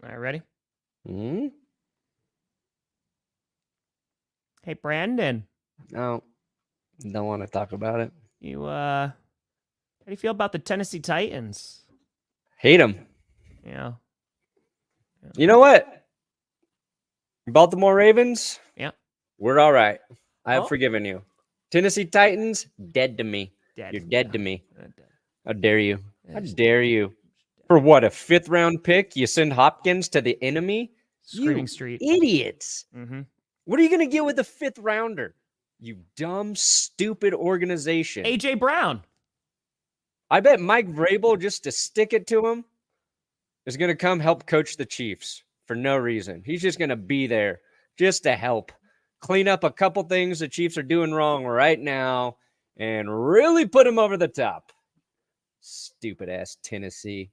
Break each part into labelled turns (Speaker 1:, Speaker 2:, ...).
Speaker 1: All right, ready?
Speaker 2: Hmm?
Speaker 1: Hey, Brandon.
Speaker 2: No, don't want to talk about it.
Speaker 1: How do you feel about the Tennessee Titans?
Speaker 2: Hate them.
Speaker 1: Yeah.
Speaker 2: You know what? Baltimore Ravens,
Speaker 1: Yeah.
Speaker 2: we're all right. I have
Speaker 1: Oh.
Speaker 2: forgiven you. Tennessee Titans, dead to me.
Speaker 1: Dead.
Speaker 2: You're dead to me.
Speaker 1: Dead.
Speaker 2: How dare you? How
Speaker 1: Yes.
Speaker 2: dare you? For what, a 5th round pick? You send Hopkins to the enemy?
Speaker 1: Screaming
Speaker 2: You
Speaker 1: Street.
Speaker 2: idiots.
Speaker 1: Mm-hmm.
Speaker 2: What are you going to get with a 5th rounder? You dumb, stupid organization.
Speaker 1: A.J. Brown.
Speaker 2: I bet Mike Vrabel, just to stick it to him, is going to come help coach the Chiefs for no reason. He's just going to be there just to help clean up a couple things the Chiefs are doing wrong right now and really put them over the top. Stupid ass Tennessee.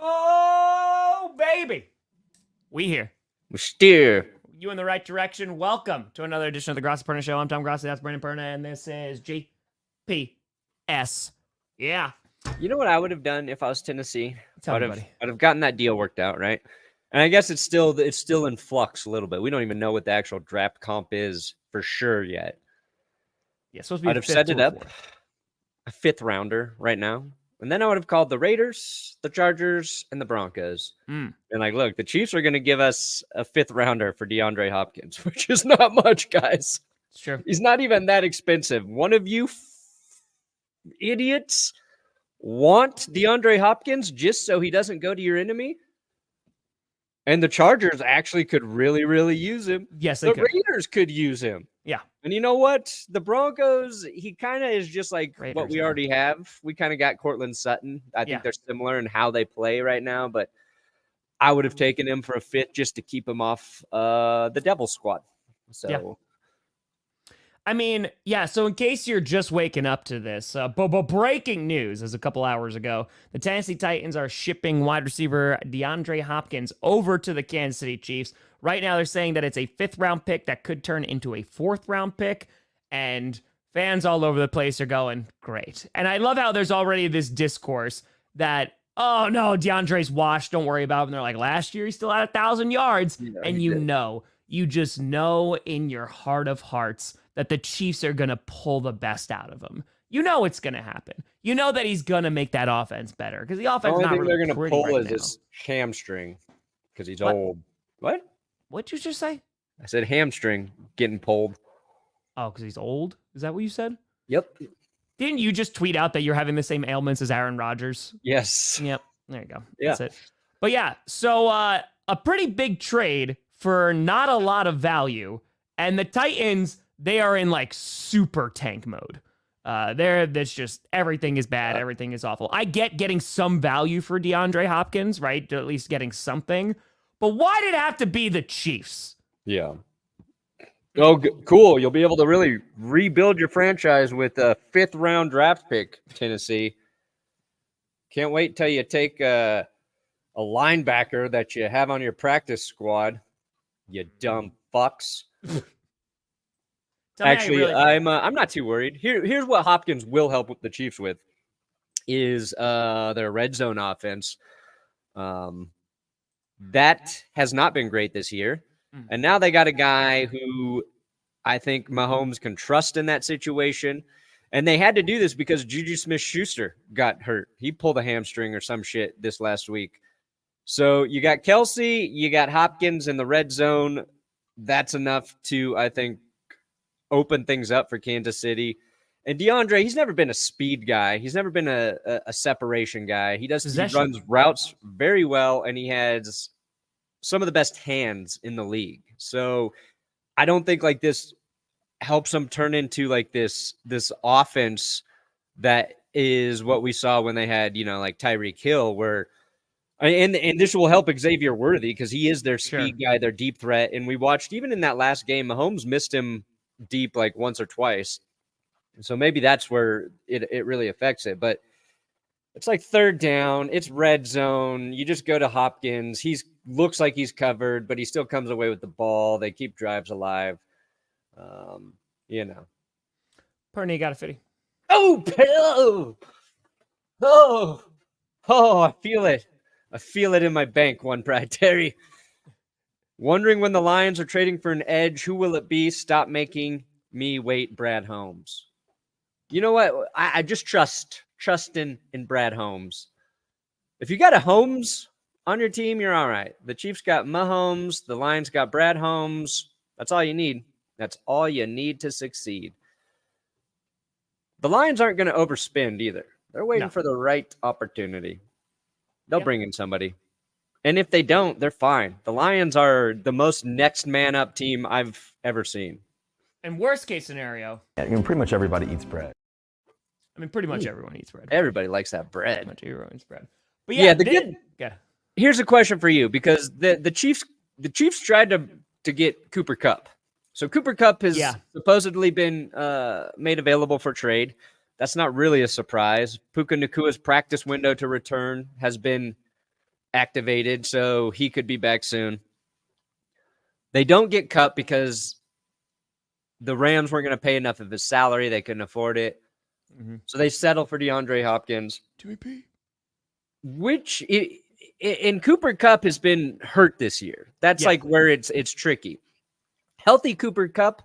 Speaker 1: Oh, baby. We here.
Speaker 2: We're steer.
Speaker 1: You in the right direction. Welcome to another edition of the Grossi Perna Show. I'm Tom Grossi. That's Brandon Perna. And this is GPS. Yeah.
Speaker 2: You know what I would have done if I was Tennessee?
Speaker 1: Tell me, buddy.
Speaker 2: I'd have gotten that deal worked out, right? And I guess it's still in flux a little bit. We don't even know what the actual draft comp is for sure yet.
Speaker 1: Yeah, supposed to be
Speaker 2: I'd have set it up a 5th rounder right now. And then I would have called the Raiders, the Chargers, and the Broncos. And like, look, the Chiefs are going to give us a 5th rounder for DeAndre Hopkins, which is not much, guys.
Speaker 1: It's true.
Speaker 2: He's not even that expensive. One of you idiots want DeAndre Hopkins just so he doesn't go to your enemy? And the Chargers actually could really, really use him.
Speaker 1: Yes, they could.
Speaker 2: Raiders could use him.
Speaker 1: Yeah.
Speaker 2: And you know what? The Broncos, he kind of is just like
Speaker 1: Raiders,
Speaker 2: what we already have. We kind of got Cortland Sutton. I think they're similar in how they play right now, but I would have taken him for a 5th just to keep him off the Devil squad. So,
Speaker 1: I mean, yeah, so in case you're just waking up to this, breaking news as a couple hours ago, the Tennessee Titans are shipping wide receiver DeAndre Hopkins over to the Kansas City Chiefs. Right now, they're saying that it's a 5th round pick that could turn into a 4th round pick, and fans all over the place are going, great. And I love how there's already this discourse that, oh no, DeAndre's washed, don't worry about him. And they're like, last year he still had 1,000 yards. Yeah, and you just know in your heart of hearts that the Chiefs are going to pull the best out of him. You know it's going to happen. You know that he's going to make that offense better because the offense is not really
Speaker 2: they're going to pull
Speaker 1: right
Speaker 2: his hamstring because he's old. What?
Speaker 1: What'd you just say?
Speaker 2: I said hamstring getting pulled.
Speaker 1: Oh, because he's old? Is that what you said?
Speaker 2: Yep.
Speaker 1: Didn't you just tweet out that you're having the same ailments as Aaron Rodgers?
Speaker 2: Yes.
Speaker 1: Yep. There you go.
Speaker 2: Yeah.
Speaker 1: That's it. But yeah, so a pretty big trade for not a lot of value. And the Titans, they are in like super tank mode. That's just everything is bad. Everything is awful. I get getting some value for DeAndre Hopkins, right? At least getting something. But why did it have to be the Chiefs?
Speaker 2: Yeah. Oh, cool. You'll be able to really rebuild your franchise with a 5th round draft pick, Tennessee. Can't wait till you take a linebacker that you have on your practice squad, you dumb fucks. Actually, I'm not too worried. Here's what Hopkins will help with the Chiefs with is their red zone offense. That has not been great this year. And now they got a guy who I think Mahomes can trust in that situation. And they had to do this because Juju Smith-Schuster got hurt. He pulled a hamstring or some shit this last week. So you got Kelsey, you got Hopkins in the red zone. That's enough to, I think, open things up for Kansas City. And DeAndre, he's never been a speed guy. He's never been a separation guy. He runs routes very well, and he has some of the best hands in the league. So I don't think like this helps him turn into like this offense that is what we saw when they had, like Tyreek Hill, where And this will help Xavier Worthy because he is their speed guy, their deep threat. And we watched even in that last game, Mahomes missed him deep like once or twice. So maybe that's where it really affects it. But it's like third down. It's red zone. You just go to Hopkins. Looks like he's covered, but he still comes away with the ball. They keep drives alive. You know.
Speaker 1: Perna, you got a 50.
Speaker 2: Oh, I feel it. I feel it in my bank, one Brad Terry. Wondering when the Lions are trading for an edge, who will it be? Stop making me wait, Brad Holmes. You know what? I just trust in Brad Holmes. If you got a Holmes on your team, you're all right. The Chiefs got Mahomes. The Lions got Brad Holmes. That's all you need. That's all you need to succeed. The Lions aren't going to overspend either. They're waiting for the right opportunity. They'll bring in somebody. And if they don't, they're fine. The Lions are the most next man up team I've ever seen.
Speaker 1: And worst case scenario.
Speaker 3: Pretty much everybody eats bread.
Speaker 1: I mean, pretty much everyone eats bread.
Speaker 2: Everybody likes that bread.
Speaker 1: Pretty much everyone eats bread. But
Speaker 2: here's a question for you because the Chiefs tried to get Cooper Kupp. So Cooper Kupp has supposedly been made available for trade. That's not really a surprise. Puka Nakua's practice window to return has been activated, so he could be back soon. They don't get Kupp because the Rams weren't going to pay enough of his salary. They couldn't afford it. Mm-hmm. So they settle for DeAndre Hopkins.
Speaker 1: TVP.
Speaker 2: Which, and Cooper Kupp has been hurt this year. That's like where it's tricky. Healthy Cooper Kupp,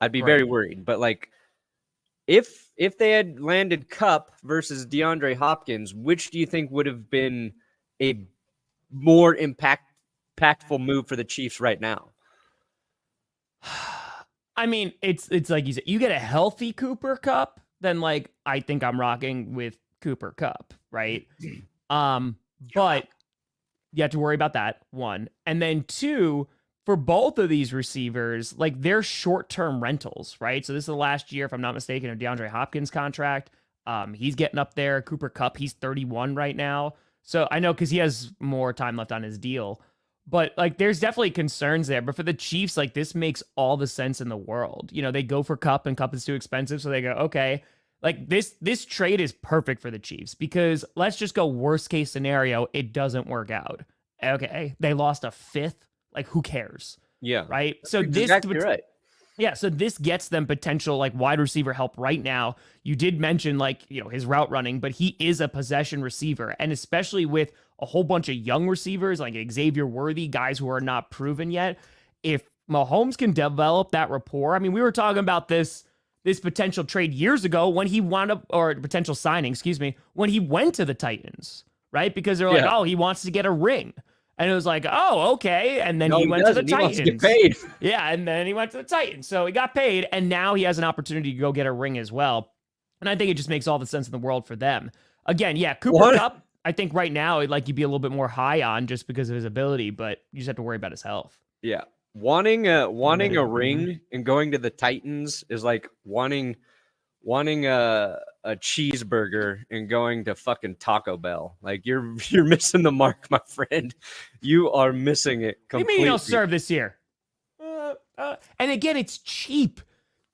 Speaker 2: I'd be very worried. But like, if they had landed Kupp versus DeAndre Hopkins, which do you think would have been a more impactful move for the Chiefs right now?
Speaker 1: I mean, it's like you said, you get a healthy Cooper Kupp, then like I think I'm rocking with Cooper Kupp, right? But you have to worry about that, one. And then two, for both of these receivers, like they're short-term rentals, right? So this is the last year, if I'm not mistaken, of DeAndre Hopkins' contract. He's getting up there. Cooper Kupp, he's 31 right now. So I know because he has more time left on his deal. But like there's definitely concerns there. But for the Chiefs, like this makes all the sense in the world. You know, they go for Kupp and Kupp is too expensive. So they go, okay, like this trade is perfect for the Chiefs because let's just go worst case scenario. It doesn't work out. Okay. They lost a fifth. Like, who cares?
Speaker 2: Yeah.
Speaker 1: Right. So
Speaker 2: exactly right.
Speaker 1: Yeah. So this gets them potential like wide receiver help right now. You did mention like, you know, his route running, but he is a possession receiver. And especially with a whole bunch of young receivers like Xavier Worthy, guys who are not proven yet. If Mahomes can develop that rapport, I mean, we were talking about this potential trade years ago when he wound up, or potential signing, when he went to the Titans, right? Because they're like, oh, he wants to get a ring. And it was like, oh, okay. And then he went to the Titans. He wants to get paid. Yeah, and then he went to the Titans. So he got paid, and now he has an opportunity to go get a ring as well. And I think it just makes all the sense in the world for them. Again, Cooper Kupp, I think right now, like you'd be a little bit more high on just because of his ability, but you just have to worry about his health.
Speaker 2: Yeah. Wanting a ring and going to the Titans is like wanting a cheeseburger and going to fucking Taco Bell. Like you're missing the mark, my friend. You are missing it completely.
Speaker 1: What do you mean you don't serve this year? And again, it's cheap.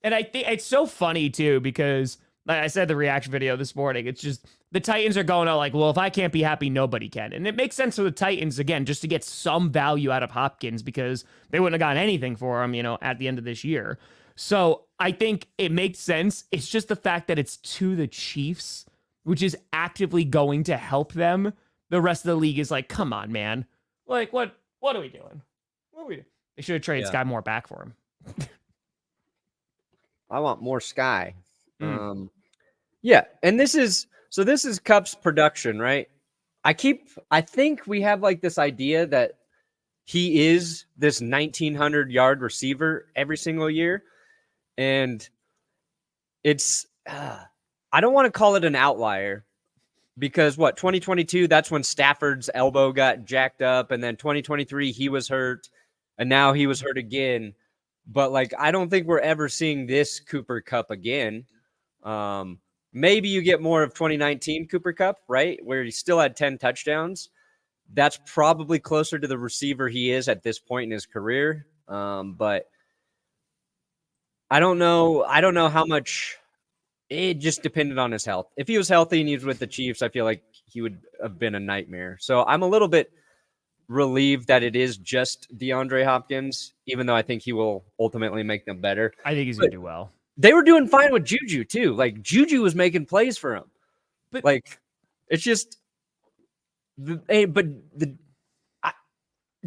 Speaker 1: And I think it's so funny too, because like I said, the reaction video this morning, it's just the Titans are going out like, well, if I can't be happy, nobody can. And it makes sense for the Titans, again, just to get some value out of Hopkins because they wouldn't have gotten anything for him, you know, at the end of this year. So I think it makes sense. It's just the fact that it's to the Chiefs, which is actively going to help them. The rest of the league is like, come on, man. Like, what are we doing? What are we doing? They should have traded Sky Moore back for him.
Speaker 2: I want more Sky. And this is Kupp's production, right? I think we have like this idea that he is this 1,900 yard receiver every single year. And it's, I don't want to call it an outlier because 2022, that's when Stafford's elbow got jacked up. And then 2023, he was hurt and now he was hurt again. But like, I don't think we're ever seeing this Cooper Kupp again. Maybe you get more of 2019 Cooper Kupp, right? Where he still had 10 touchdowns. that's probably closer to the receiver he is at this point in his career. But I don't know. I don't know how much. It just depended on his health. If he was healthy and he was with the Chiefs, I feel like he would have been a nightmare. So I'm a little bit relieved that it is just DeAndre Hopkins, even though I think he will ultimately make them better.
Speaker 1: I think he's going to do well.
Speaker 2: They were doing fine with Juju too. Like Juju was making plays for him. But like, it's just,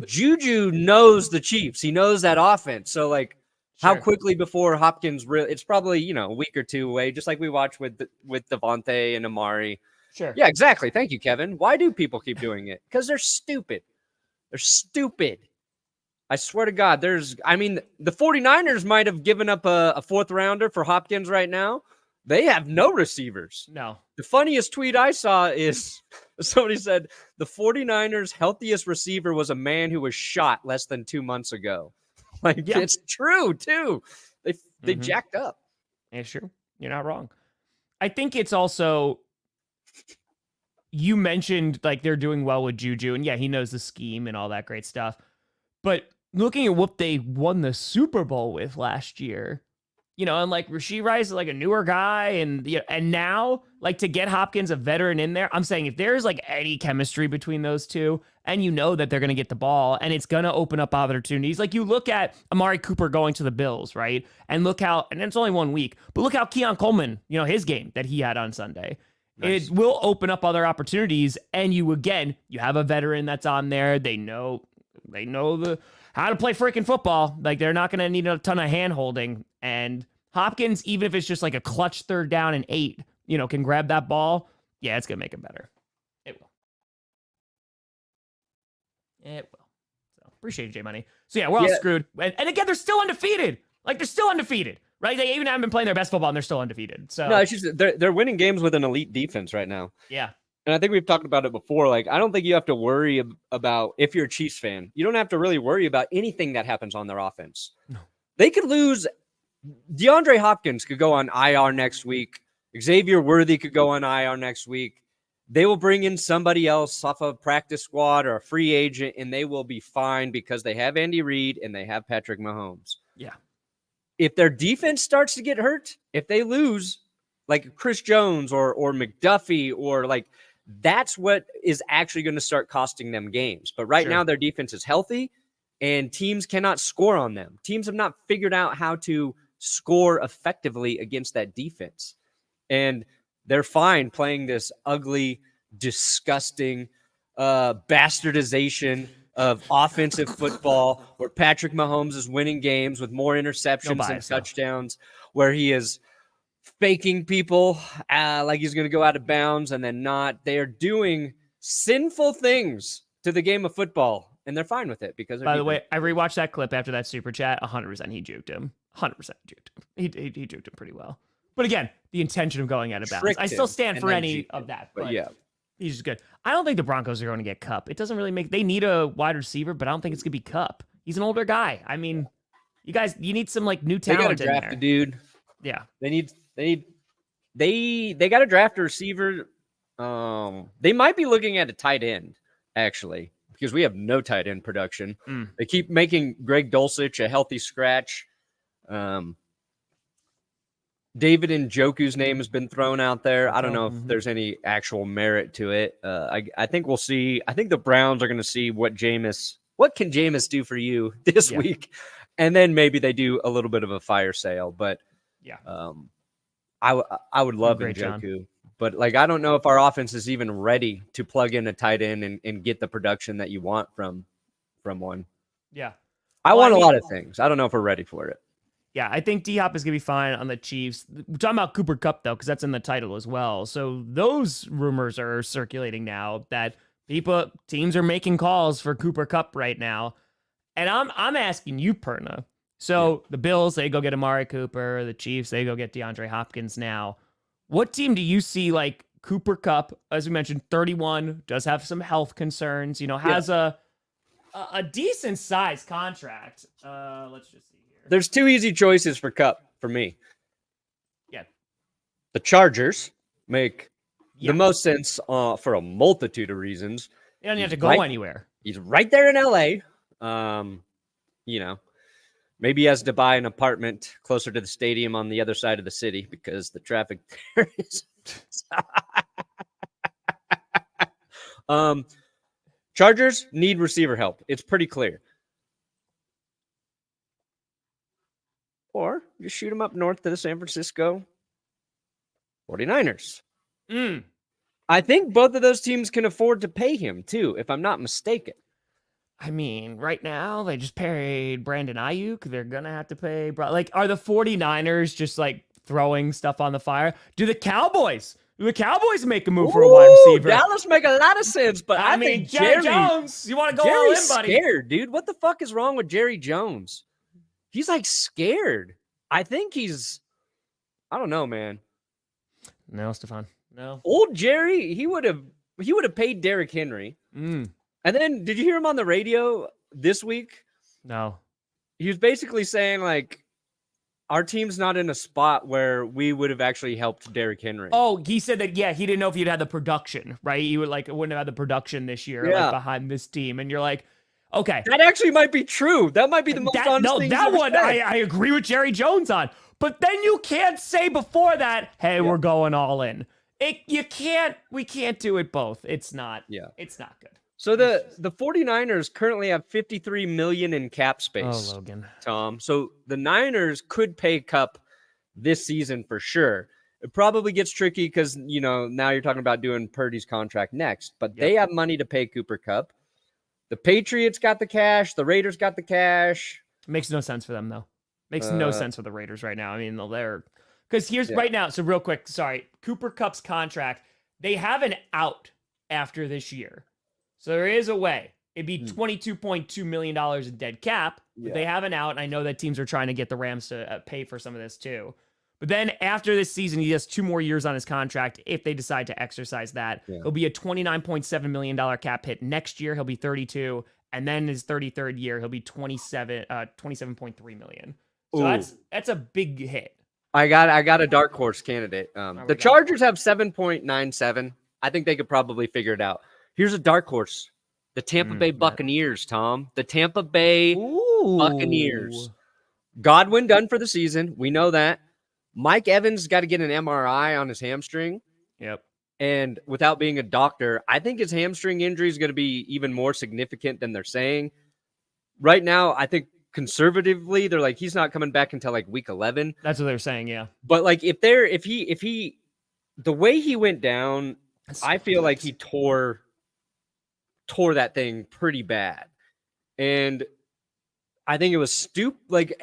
Speaker 2: Juju knows the Chiefs. He knows that offense. So like, how quickly before Hopkins really? It's probably a week or two away, just like we watched with Devontae and Amari.
Speaker 1: Sure.
Speaker 2: Yeah, exactly. Thank you, Kevin. Why do people keep doing it? Because they're stupid. They're stupid. I swear to God. The 49ers might have given up a fourth rounder for Hopkins right now. They have no receivers.
Speaker 1: No.
Speaker 2: The funniest tweet I saw is somebody said the 49ers' healthiest receiver was a man who was shot less than 2 months ago. It's true too. They jacked up.
Speaker 1: It's true. You're not wrong. I think it's also, you mentioned like they're doing well with Juju, and yeah, he knows the scheme and all that great stuff. But looking at what they won the Super Bowl with last year, and like Rashee Rice is like a newer guy, and now like to get Hopkins, a veteran, in there, I'm saying if there's like any chemistry between those two, and that they're going to get the ball, and it's going to open up opportunities. Like you look at Amari Cooper going to the Bills, right? And look how, and it's only 1 week, but look how Keon Coleman, his game that he had on Sunday. Nice. It will open up other opportunities, and you have a veteran that's on there. They know how to play freaking football. Like they're not going to need a ton of hand holding. And Hopkins, even if it's just like a clutch 3rd down and 8, can grab that ball. Yeah, it's going to make it better. It will. It will. So appreciate it, J Money. So yeah, we're all screwed. And again, they're still undefeated. Like they're still undefeated, right? They even haven't been playing their best football and they're still undefeated. So
Speaker 2: no, it's just they're winning games with an elite defense right now.
Speaker 1: Yeah.
Speaker 2: And I think we've talked about it before. Like, I don't think you have to worry about, if you're a Chiefs fan, you don't have to really worry about anything that happens on their offense.
Speaker 1: No.
Speaker 2: They could lose. DeAndre Hopkins could go on IR next week. Xavier Worthy could go on IR next week. They will bring in somebody else off a practice squad or a free agent, and they will be fine because they have Andy Reid and they have Patrick Mahomes.
Speaker 1: Yeah.
Speaker 2: If their defense starts to get hurt, if they lose, like Chris Jones or McDuffie, or like, that's what is actually going to start costing them games. But right now, their defense is healthy, and teams cannot score on them. Teams have not figured out how to score effectively against that defense. And they're fine playing this ugly, disgusting bastardization of offensive football where Patrick Mahomes is winning games with more interceptions and touchdowns, where he is faking people like he's going to go out of bounds and then not. They are doing sinful things to the game of football, and they're fine with it because.
Speaker 1: By the way, I rewatched that clip after that super chat. 100% he juked him. 100% juked him. He juked him pretty well. But again, the intention of going out of bounds. I still stand for any of that. But yeah, he's just good. I don't think the Broncos are going to get Kupp. It doesn't really make. They need a wide receiver, but I don't think it's going to be Kupp. He's an older guy. I mean, you need some like new talent.
Speaker 2: They got to draft a dude.
Speaker 1: Yeah,
Speaker 2: they got to draft a receiver. They might be looking at a tight end actually, because we have no tight end production. They keep making Greg Dulcich a healthy scratch. David Njoku's name has been thrown out there. I don't know if there's any actual merit to it. I think we'll see. I think the Browns are going to see what can Jameis do for you this week, and then maybe they do a little bit of a fire sale. But I would love Njoku, but like I don't know if our offense is even ready to plug in a tight end and get the production that you want from one.
Speaker 1: Yeah,
Speaker 2: I want a lot of things. I don't know if we're ready for it.
Speaker 1: Yeah, I think D-Hop is going to be fine on the Chiefs. We're talking about Cooper Kupp, though, because that's in the title as well. So those rumors are circulating now that teams are making calls for Cooper Kupp right now. And I'm asking you, Perna. So the Bills, they go get Amari Cooper. The Chiefs, they go get DeAndre Hopkins now. What team do you see like Cooper Kupp, as we mentioned, 31, does have some health concerns, has a decent sized contract. Let's just see.
Speaker 2: There's two easy choices for Kupp for me.
Speaker 1: Yeah.
Speaker 2: The Chargers make the most sense for a multitude of reasons.
Speaker 1: You don't have to go anywhere.
Speaker 2: He's right there in LA. Maybe he has to buy an apartment closer to the stadium on the other side of the city because the traffic there is. Chargers need receiver help. It's pretty clear. Or just shoot him up north to the San Francisco 49ers. I think both of those teams can afford to pay him too, if I'm not mistaken.
Speaker 1: I mean, right now, they just paid Brandon Ayuk. They're going to have to pay. Are the 49ers just throwing stuff on the fire? Do the Cowboys make a move for a wide receiver?
Speaker 2: Dallas make a lot of sense, but I mean, think Jerry
Speaker 1: Jones, you want to go all in, buddy?
Speaker 2: Scared, dude. What the fuck is wrong with Jerry Jones? He's scared. I think I don't know, man.
Speaker 1: No, Stefan. No.
Speaker 2: Old Jerry, he would have paid Derrick Henry. And then, did you hear him on the radio this week?
Speaker 1: No.
Speaker 2: He was basically saying, our team's not in a spot where we would have actually helped Derrick Henry.
Speaker 1: Oh, he said that, he didn't know if you'd had the production, right? He wouldn't have had the production this year behind this team. And you're like, okay.
Speaker 2: That actually might be true. That might be the most honest thing.
Speaker 1: That one, I agree with Jerry Jones on. But then you can't say before that, hey, we're going all in. We can't do it both. It's not good.
Speaker 2: So the 49ers currently have $53 million in cap space.
Speaker 1: Oh, Logan.
Speaker 2: Tom. So the Niners could pay Kupp this season for sure. It probably gets tricky because, now you're talking about doing Purdy's contract next. But they have money to pay Cooper Kupp. The Patriots got the cash. The Raiders got the cash.
Speaker 1: Makes no sense for them, though. Makes no sense for the Raiders right now. I mean, they're... Because here's right now, so real quick, sorry. Cooper Kupp's contract, they have an out after this year. So there is a way. It'd be $22.2 million in dead cap. But they have an out, and I know that teams are trying to get the Rams to pay for some of this too. But then after this season, he has 2 more years on his contract if they decide to exercise that. He'll be a $29.7 million cap hit. Next year, he'll be 32. And then his 33rd year, he'll be $27.3 million. So that's a big hit.
Speaker 2: I got a dark horse candidate. The Chargers have 7.97. I think they could probably figure it out. Here's a dark horse. The Tampa Bay Buccaneers, Tom. The Tampa Bay Buccaneers. Godwin done for the season. We know that. Mike Evans got to get an MRI on his hamstring.
Speaker 1: Yep.
Speaker 2: And without being a doctor, I think his hamstring injury is going to be even more significant than they're saying. Right now, I think conservatively, they're he's not coming back until week 11.
Speaker 1: That's what they're saying, yeah.
Speaker 2: But if he the way he went down, I feel like he tore that thing pretty bad. And I think it was stupid.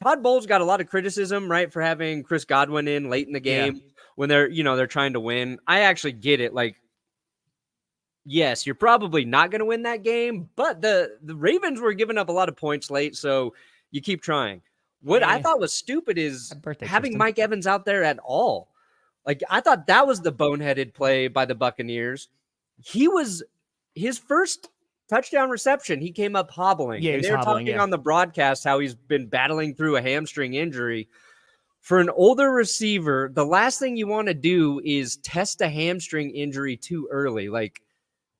Speaker 2: Todd Bowles got a lot of criticism, right, for having Chris Godwin in late in the game when they're trying to win. I actually get it. Yes, you're probably not going to win that game, but the Ravens were giving up a lot of points late, so you keep trying. What I thought was stupid is having Mike Evans out there at all. I thought that was the boneheaded play by the Buccaneers. His first touchdown reception, he came up hobbling.
Speaker 1: Yeah,
Speaker 2: they were talking on the broadcast how he's been battling through a hamstring injury. For an older receiver, the last thing you want to do is test a hamstring injury too early.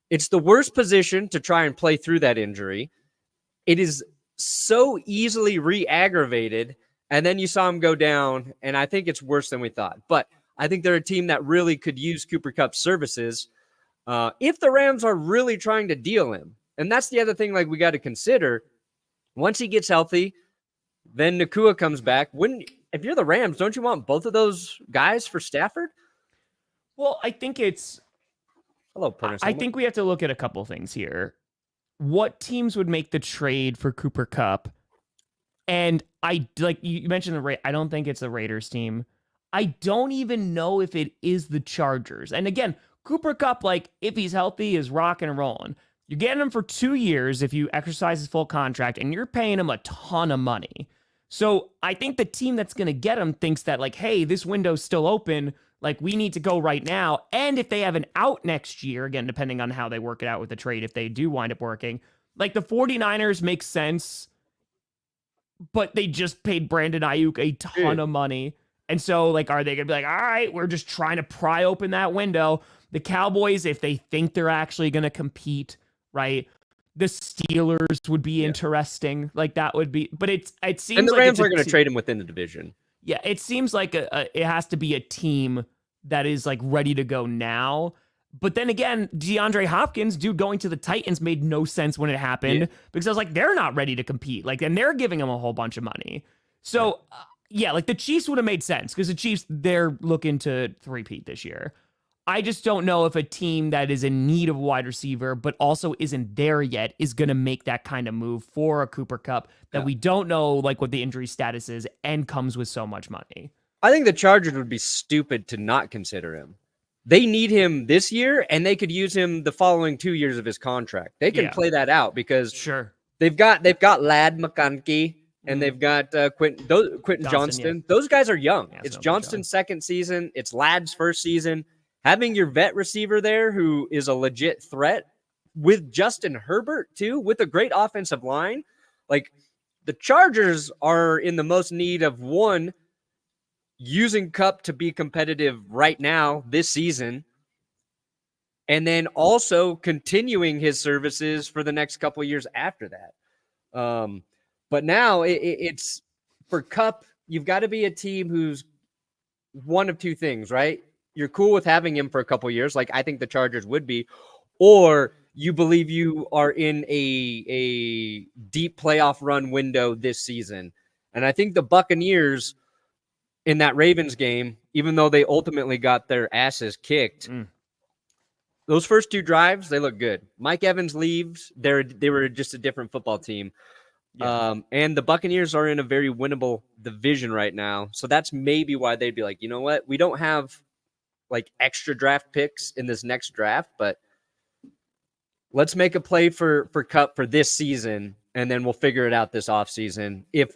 Speaker 2: It's the worst position to try and play through that injury. It is so easily re-aggravated, and then you saw him go down, and I think it's worse than we thought. But I think they're a team that really could use Cooper Kupp's services if the Rams are really trying to deal him. And that's the other thing we got to consider. Once he gets healthy, then Nakua comes back. If you're the Rams, don't you want both of those guys for Stafford?
Speaker 1: Well, I think it's...
Speaker 2: Hello, Perna.
Speaker 1: I think we have to look at a couple things here. What teams would make the trade for Cooper Kupp? And you mentioned I don't think it's a Raiders team. I don't even know if it is the Chargers. And again, Cooper Kupp, if he's healthy, is rocking and rolling. You're getting him for 2 years if you exercise his full contract, and you're paying him a ton of money. So I think the team that's going to get him thinks that hey, this window's still open. We need to go right now. And if they have an out next year, again, depending on how they work it out with the trade, if they do wind up working, the 49ers make sense, but they just paid Brandon Ayuk a ton of money. And so, like, are they going to be like, all right, we're just trying to pry open that window? The Cowboys, if they think they're actually going to compete, right? The Steelers would be interesting. Like, that would be, but it seems
Speaker 2: And the
Speaker 1: like
Speaker 2: Rams are going to trade him within the division.
Speaker 1: Yeah, it seems like it has to be a team that is like ready to go now. But then again, DeAndre Hopkins, dude, going to the Titans made no sense when it happened because I was like, they're not ready to compete. Like, and they're giving him a whole bunch of money. So, like the Chiefs would have made sense because the Chiefs, they're looking to three-peat this year. I just don't know if a team that is in need of a wide receiver, but also isn't there yet, is going to make that kind of move for a Cooper Kupp that we don't know like what the injury status is and comes with so much money.
Speaker 2: I think the Chargers would be stupid to not consider him. They need him this year, and they could use him the following 2 years of his contract. They can play that out because they've got Ladd McConkey and they've got Quentin Johnston. Yeah. Those guys are young. Yeah, it's Johnston's second season. It's Ladd's first season. Having your vet receiver there who is a legit threat with Justin Herbert too, with a great offensive line. Like the Chargers are in the most need of one, using Kupp to be competitive right now this season, and then also continuing his services for the next couple of years after that. But now it's for Kupp, you've got to be a team who's one of two things, right? You're cool with having him for a couple of years, like I think the Chargers would be, or you believe you are in a deep playoff run window this season. And I think the Buccaneers in that Ravens game, even though they ultimately got their asses kicked, those first two drives, they look good. Mike Evans leaves. They were just a different football team. Yeah. And the Buccaneers are in a very winnable division right now. So that's maybe why they'd be like, you know what? We don't have like extra draft picks in this next draft, but let's make a play for Kupp for this season, and then we'll figure it out this offseason. If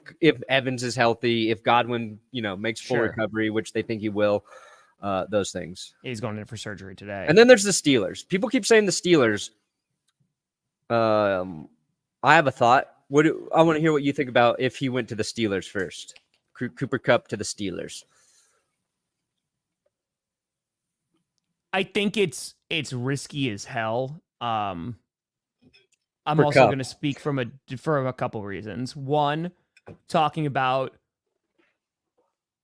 Speaker 2: Evans is healthy, if Godwin, makes full recovery, which they think he will, those things.
Speaker 1: He's going in for surgery today.
Speaker 2: And then there's the Steelers. People keep saying the Steelers. I have a thought. I want to hear what you think about if he went to the Steelers first. Cooper Kupp to the Steelers.
Speaker 1: I think it's risky as hell. I'm also going to speak for a couple reasons. One, talking about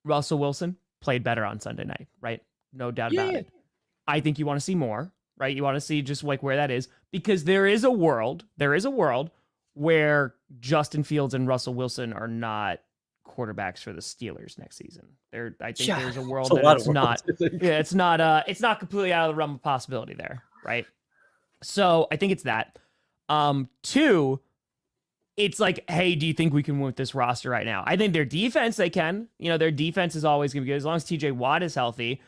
Speaker 1: Russell Wilson played better on Sunday night, right? No doubt about it. I think you want to see more, right? You want to see just like where that is, because there is a world where Justin Fields and Russell Wilson are not quarterbacks for the Steelers next season. I think there's a world that it's not. Yeah, it's not completely out of the realm of possibility there, right? So I think it's that. Two, it's like, hey, do you think we can win with this roster right now? I think their defense, they can. Their defense is always going to be good as long as TJ Watt is healthy.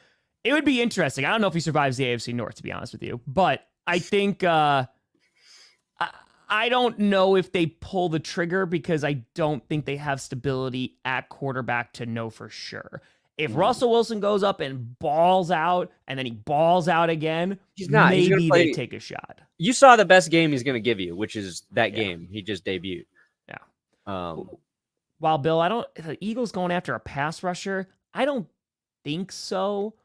Speaker 1: It would be interesting. I don't know if he survives the AFC North, to be honest with you, but I think I don't know if they pull the trigger because I don't think they have stability at quarterback to know for sure. If Russell Wilson goes up and balls out and then he balls out again, maybe they take a shot.
Speaker 2: You saw the best game he's going to give you, which is that game he just debuted.
Speaker 1: Yeah. While Bill, the Eagles going after a pass rusher, I don't think so.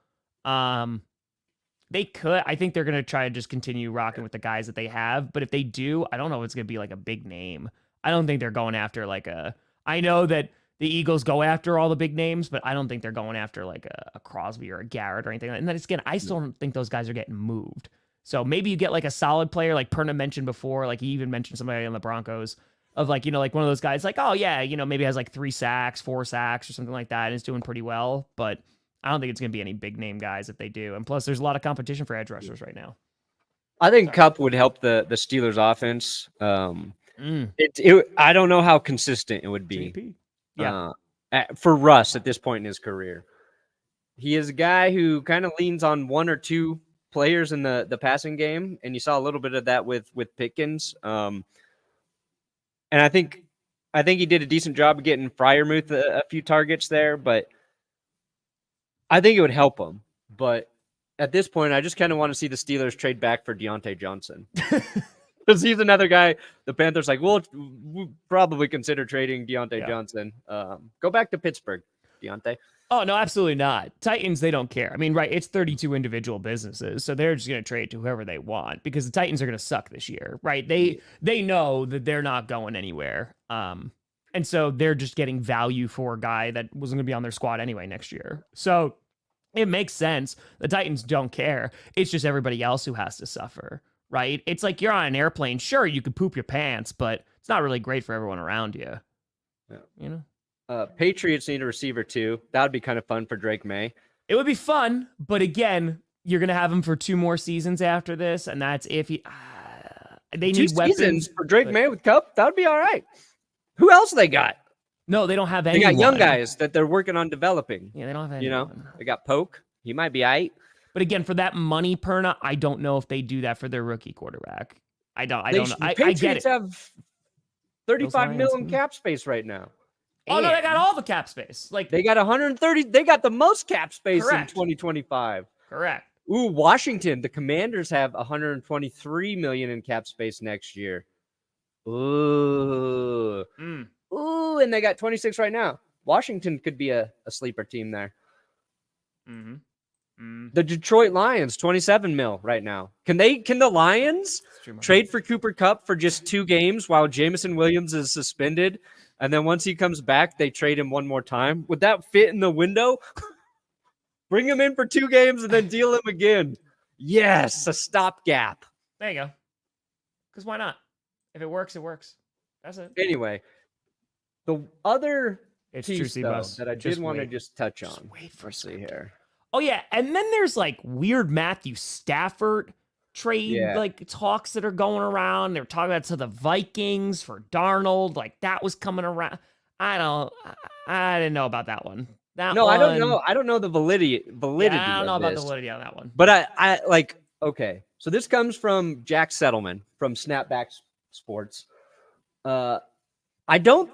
Speaker 1: They could. I think they're going to try to just continue rocking with the guys that they have. But if they do, I don't know if it's going to be like a big name. I don't think they're going after I know that the Eagles go after all the big names, but I don't think they're going after like a Crosby or a Garrett or anything. And then again, I still don't think those guys are getting moved. So maybe you get like a solid player like Perna mentioned before. Like he even mentioned somebody on the Broncos of like, like one of those guys like, oh yeah, maybe has like 3 sacks, 4 sacks or something like that and is doing pretty well. But I don't think it's going to be any big name guys if they do. And plus, there's a lot of competition for edge rushers right now.
Speaker 2: I think Kupp would help the Steelers offense. I don't know how consistent it would be.
Speaker 1: JP. Yeah.
Speaker 2: For Russ at this point in his career. He is a guy who kind of leans on one or two players in the passing game, and you saw a little bit of that with Pickens. And I think he did a decent job of getting Freiermuth a few targets there, but I think it would help him. But at this point, I just kind of want to see the Steelers trade back for Deontay Johnson. Because he's another guy the Panthers we'll probably consider trading Deontay Johnson. Go back to Pittsburgh. Deontay.
Speaker 1: Oh, no, absolutely not. Titans, they don't care. I mean, right, it's 32 individual businesses, so they're just going to trade to whoever they want because the Titans are going to suck this year, right? They know that they're not going anywhere. And so they're just getting value for a guy that wasn't going to be on their squad anyway next year. So it makes sense. The Titans don't care. It's just everybody else who has to suffer, right? It's like you're on an airplane. Sure, you could poop your pants, but it's not really great for everyone around you.
Speaker 2: Yeah.
Speaker 1: You know?
Speaker 2: Patriots need a receiver too. That would be kind of fun for Drake May.
Speaker 1: It would be fun, but again, you're going to have him for 2 more seasons after this, and that's if he... they need
Speaker 2: 2
Speaker 1: weapons.
Speaker 2: seasons for Drake May with Kupp. That would be all right. Who else they got?
Speaker 1: No, they don't have
Speaker 2: They
Speaker 1: anyone.
Speaker 2: got young guys that they're working on developing.
Speaker 1: Yeah, they don't have anyone.
Speaker 2: You know, they got Poke. He might be aight.
Speaker 1: But again, for that money, Perna, I don't know if they do that for their rookie quarterback. I don't know. I
Speaker 2: Patriots
Speaker 1: get it.
Speaker 2: have 35
Speaker 1: Lions,
Speaker 2: million cap space right now.
Speaker 1: Oh, no, they got all the cap space. Like
Speaker 2: They got 130. They got the most cap space
Speaker 1: Correct.
Speaker 2: in 2025.
Speaker 1: Correct.
Speaker 2: Ooh, Washington. The Commanders have 123 million in cap space next year. Ooh. Ooh, and they got 26 right now. Washington could be a sleeper team there. The Detroit Lions, 27 mil right now. Can the Lions trade for Cooper Kupp for just 2 games while Jameson Williams is suspended? And then once he comes back, they trade him one more time. Would that fit in the window? Bring him in for 2 games and then deal him again. Yes, a stopgap.
Speaker 1: There you go. Because why not? If it works, it works. That's it.
Speaker 2: Anyway, the other
Speaker 1: It's
Speaker 2: piece
Speaker 1: Juicy
Speaker 2: though,
Speaker 1: Bus.
Speaker 2: that I
Speaker 1: Just
Speaker 2: did want to
Speaker 1: wait.
Speaker 2: just touch on.
Speaker 1: Just wait for
Speaker 2: Let's see here.
Speaker 1: Oh, yeah. And then there's like weird Matthew Stafford trade like talks that are going around. They're talking about to the Vikings for Darnold. Like that was coming around. I didn't know about that one.
Speaker 2: I don't know. I don't know the validity.
Speaker 1: Yeah, I don't know
Speaker 2: of
Speaker 1: about
Speaker 2: this.
Speaker 1: the validity on that one.
Speaker 2: But I like, okay. So this comes from Jack Settleman from Snapback Sports. I don't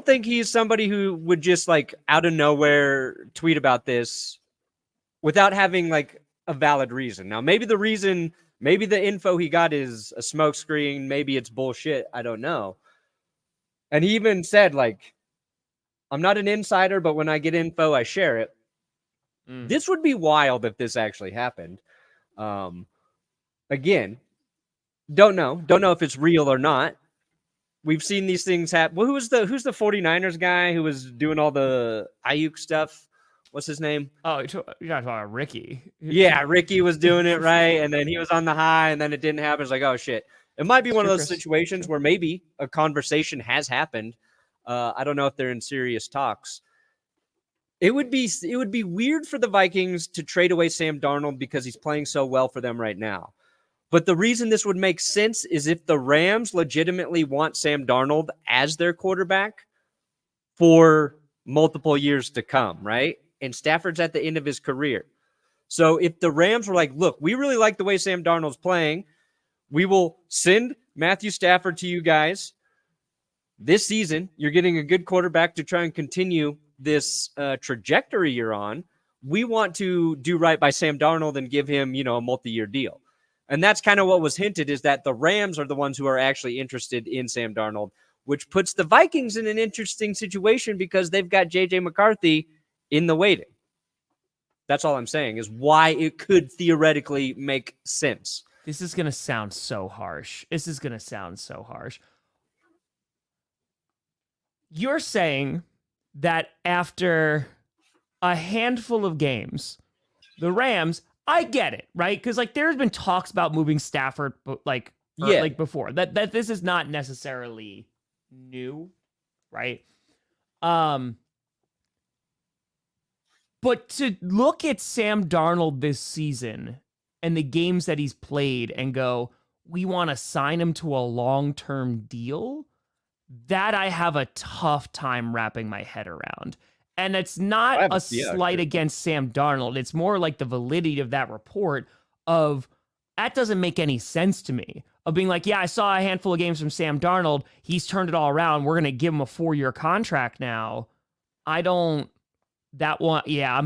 Speaker 2: think he's somebody who would just like out of nowhere tweet about this without having like a valid reason. Now, maybe the info he got is a smokescreen. Maybe it's bullshit. I don't know. And he even said like, I'm not an insider, but when I get info, I share it. This would be wild if this actually happened. Again, don't know if it's real or not. We've seen these things happen. Well, who's the 49ers guy who was doing all the Ayuk stuff? What's his name?
Speaker 1: Oh, you're talking about Ricky.
Speaker 2: Yeah, Ricky was doing it right, and then he was on the high, and then it didn't happen. It's like, oh shit. It might be one of those situations where maybe a conversation has happened. I don't know if they're in serious talks. It would be weird for the Vikings to trade away Sam Darnold because he's playing so well for them right now. But the reason this would make sense is if the Rams legitimately want Sam Darnold as their quarterback for multiple years to come, right? And Stafford's at the end of his career. So if the Rams were like, look, we really like the way Sam Darnold's playing, we will send Matthew Stafford to you guys this season. You're getting a good quarterback to try and continue this trajectory you're on. We want to do right by Sam Darnold and give him, a multi-year deal. And that's kind of what was hinted, is that the Rams are the ones who are actually interested in Sam Darnold, which puts the Vikings in an interesting situation because they've got J.J. McCarthy in the waiting. That's all I'm saying, is why it could theoretically make sense.
Speaker 1: This is going to sound so harsh. You're saying that after a handful of games, the Rams, I get it, right? Because like there's been talks about moving Stafford, like before. That this is not necessarily new, right? But to look at Sam Darnold this season and the games that he's played and go, we want to sign him to a long-term deal, that I have a tough time wrapping my head around. And it's not a slight against Sam Darnold. It's more like the validity of that report of, that doesn't make any sense to me. Of being like, yeah, I saw a handful of games from Sam Darnold. He's turned it all around. We're going to give him a 4-year contract now. I'm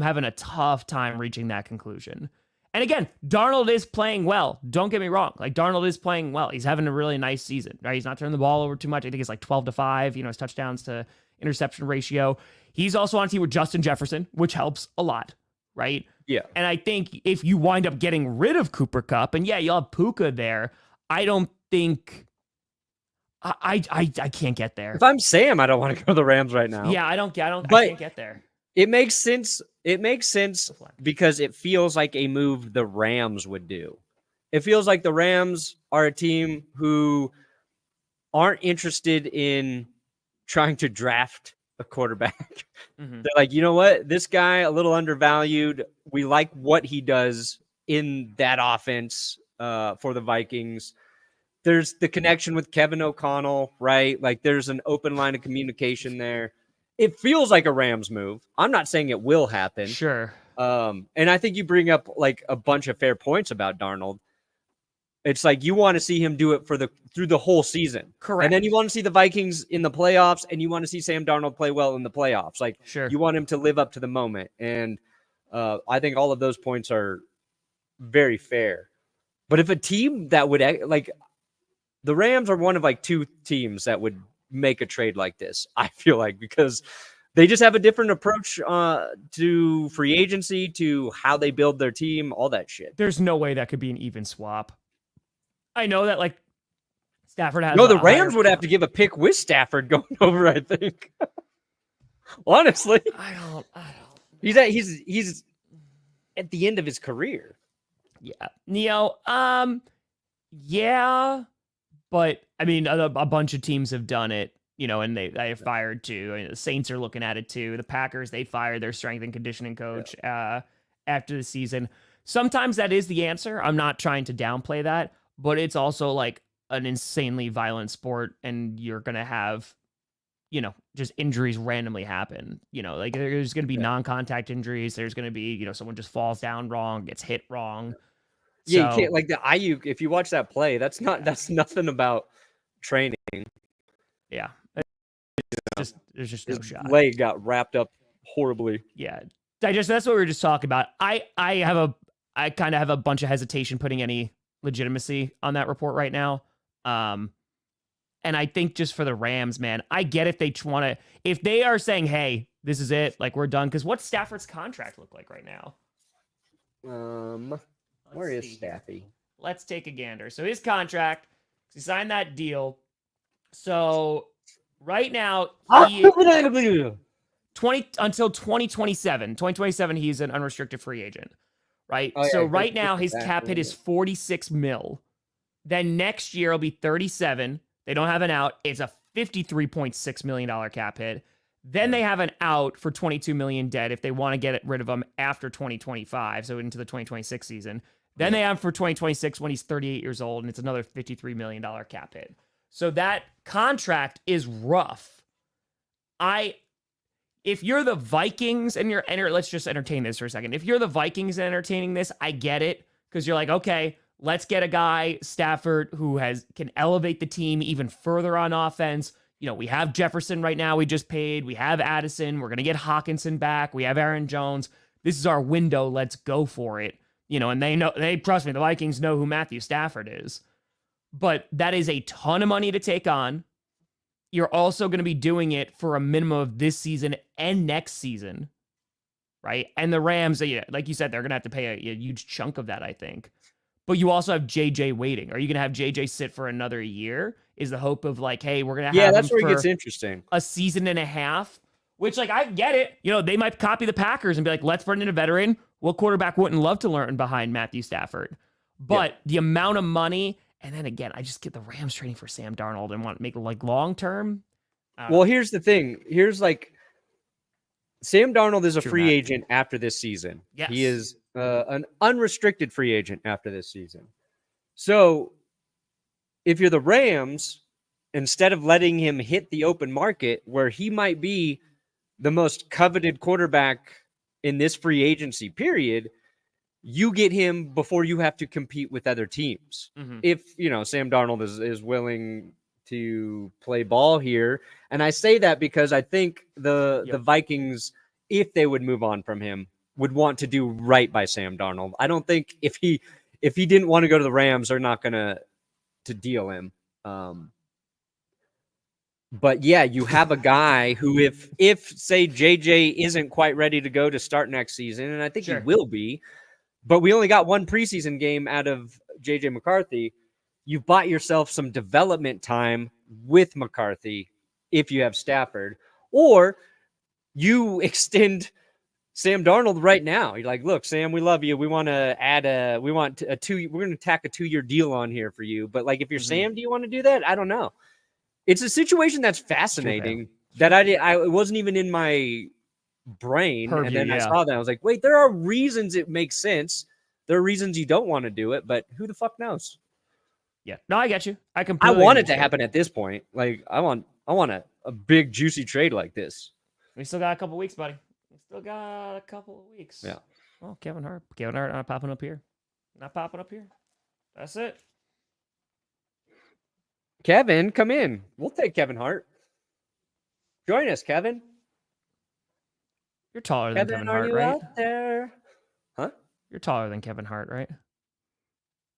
Speaker 1: having a tough time reaching that conclusion. And again, Darnold is playing well. Don't get me wrong. Like, Darnold is playing well. He's having a really nice season, right? He's not turning the ball over too much. I think it's like 12-5, his touchdowns to interception ratio. He's also on a team with Justin Jefferson, which helps a lot, right?
Speaker 2: Yeah.
Speaker 1: And I think if you wind up getting rid of Cooper Kupp, and yeah, you'll have Puka there, I don't think I can't get there.
Speaker 2: If I'm Sam, I don't want to go to the Rams right now.
Speaker 1: Yeah, I can't get there.
Speaker 2: It makes sense. It makes sense because it feels like a move the Rams would do. It feels like the Rams are a team who aren't interested in trying to draft a quarterback.
Speaker 1: Mm-hmm.
Speaker 2: They're like, you know what? This guy, a little undervalued. We like what he does in that offense for the Vikings. There's the connection with Kevin O'Connell, right? Like there's an open line of communication there. It feels like a Rams move. I'm not saying it will happen.
Speaker 1: Sure.
Speaker 2: And I think you bring up like a bunch of fair points about Darnold. It's like you want to see him do it through the whole season.
Speaker 1: Correct.
Speaker 2: And then you want to see the Vikings in the playoffs, and you want to see Sam Darnold play well in the playoffs. Like
Speaker 1: sure.
Speaker 2: You want him to live up to the moment. And I think all of those points are very fair. But if a team that would like the Rams are one of like two teams that would make a trade like this, I feel like, because they just have a different approach to free agency, to how they build their team, all that shit.
Speaker 1: There's no way that could be an even swap. I know that like Stafford has.
Speaker 2: No, the Rams would have to give a pick with Stafford going over, I think. Honestly.
Speaker 1: I don't.
Speaker 2: He's at the end of his career.
Speaker 1: Yeah. Neo, yeah. But I mean, a bunch of teams have done it, you know, and they have fired too. I mean, the Saints are looking at it too. The Packers, they fired their strength and conditioning coach after the season. Sometimes that is the answer. I'm not trying to downplay that, but it's also like an insanely violent sport, and you're gonna have, you know, just injuries randomly happen. You know, like there's gonna be non-contact injuries. There's gonna be, you know, someone just falls down wrong, gets hit wrong.
Speaker 2: Yeah, you can't like the Ayuk. If you watch that play, that's nothing about training.
Speaker 1: Yeah, there's just no shot.
Speaker 2: His leg got wrapped up horribly.
Speaker 1: Yeah, that's what we were just talking about. I kind of have a bunch of hesitation putting any legitimacy on that report right now. And I think just for the Rams, man, I get if they want to, if they are saying, hey, this is it, like we're done. Because what's Stafford's contract look like right now?
Speaker 2: Where is Staffy?
Speaker 1: Let's take a gander. So his contract, he signed that deal. So right now, until 2027. 2027, he's an unrestricted free agent, right?
Speaker 2: Oh, yeah,
Speaker 1: so right now, his cap hit is 46 mil. Then next year, it'll be 37. They don't have an out. It's a $53.6 million cap hit. Then they have an out for $22 million dead if they want to get rid of him after 2025, so into the 2026 season. Then they have for 2026 when he's 38 years old, and it's another $53 million cap hit. So that contract is rough. If you're the Vikings and let's just entertain this for a second. If you're the Vikings and entertaining this, I get it, because you're like, okay, let's get a guy, Stafford, who can elevate the team even further on offense. You know, we have Jefferson right now. We just paid. We have Addison. We're going to get Hawkinson back. We have Aaron Jones. This is our window. Let's go for it. You know, and trust me, the Vikings know who Matthew Stafford is. But that is a ton of money to take on. You're also going to be doing it for a minimum of this season and next season, right? And the Rams, like you said, they're going to have to pay a huge chunk of that, I think. But you also have JJ waiting. Are you going to have JJ sit for another year? Is the hope of like, hey, we're going to have
Speaker 2: that's
Speaker 1: him
Speaker 2: where
Speaker 1: for
Speaker 2: it gets interesting.
Speaker 1: A season and a half, which like I get it. You know, they might copy the Packers and be like, let's bring in a veteran. What quarterback wouldn't love to learn behind Matthew Stafford? But the amount of money, and then again, I just get the Rams trading for Sam Darnold and want to make it like long term.
Speaker 2: Well, here's the thing. Here's like Sam Darnold is a free agent after this season.
Speaker 1: Yes.
Speaker 2: He is an unrestricted free agent after this season. So if you're the Rams, instead of letting him hit the open market where he might be the most coveted quarterback in this free agency period, you get him before you have to compete with other teams.
Speaker 1: Mm-hmm.
Speaker 2: If, you know, Sam Darnold is willing to play ball here. And I say that because I think the Vikings, if they would move on from him, would want to do right by Sam Darnold. I don't think if he didn't want to go to the Rams, they're not going to deal him. But yeah, you have a guy who, if say JJ isn't quite ready to go to start next season, and I think he will be, but we only got one preseason game out of JJ McCarthy, you bought yourself some development time with McCarthy if you have Stafford, or you extend Sam Darnold right now. You're like, look, Sam, we love you. We want to we're going to tack a 2-year deal on here for you. But like, if you're Sam, do you want to do that? I don't know. It's a situation that's fascinating that it wasn't even in my brain. And then I saw that. I was like, wait, there are reasons it makes sense. There are reasons you don't want to do it, but who the fuck knows?
Speaker 1: Yeah. No, I get you. I
Speaker 2: want it to happen at this point. Like, I want a big juicy trade like this.
Speaker 1: We still got a couple weeks, buddy. We still got a couple of weeks.
Speaker 2: Yeah.
Speaker 1: Well, Kevin Hart not popping up here. Not popping up here. That's it.
Speaker 2: Kevin, come in. We'll take Kevin Hart. Join us, Kevin.
Speaker 1: You're taller than Kevin Hart, right?
Speaker 2: Out there? Huh?
Speaker 1: You're taller than Kevin Hart, right?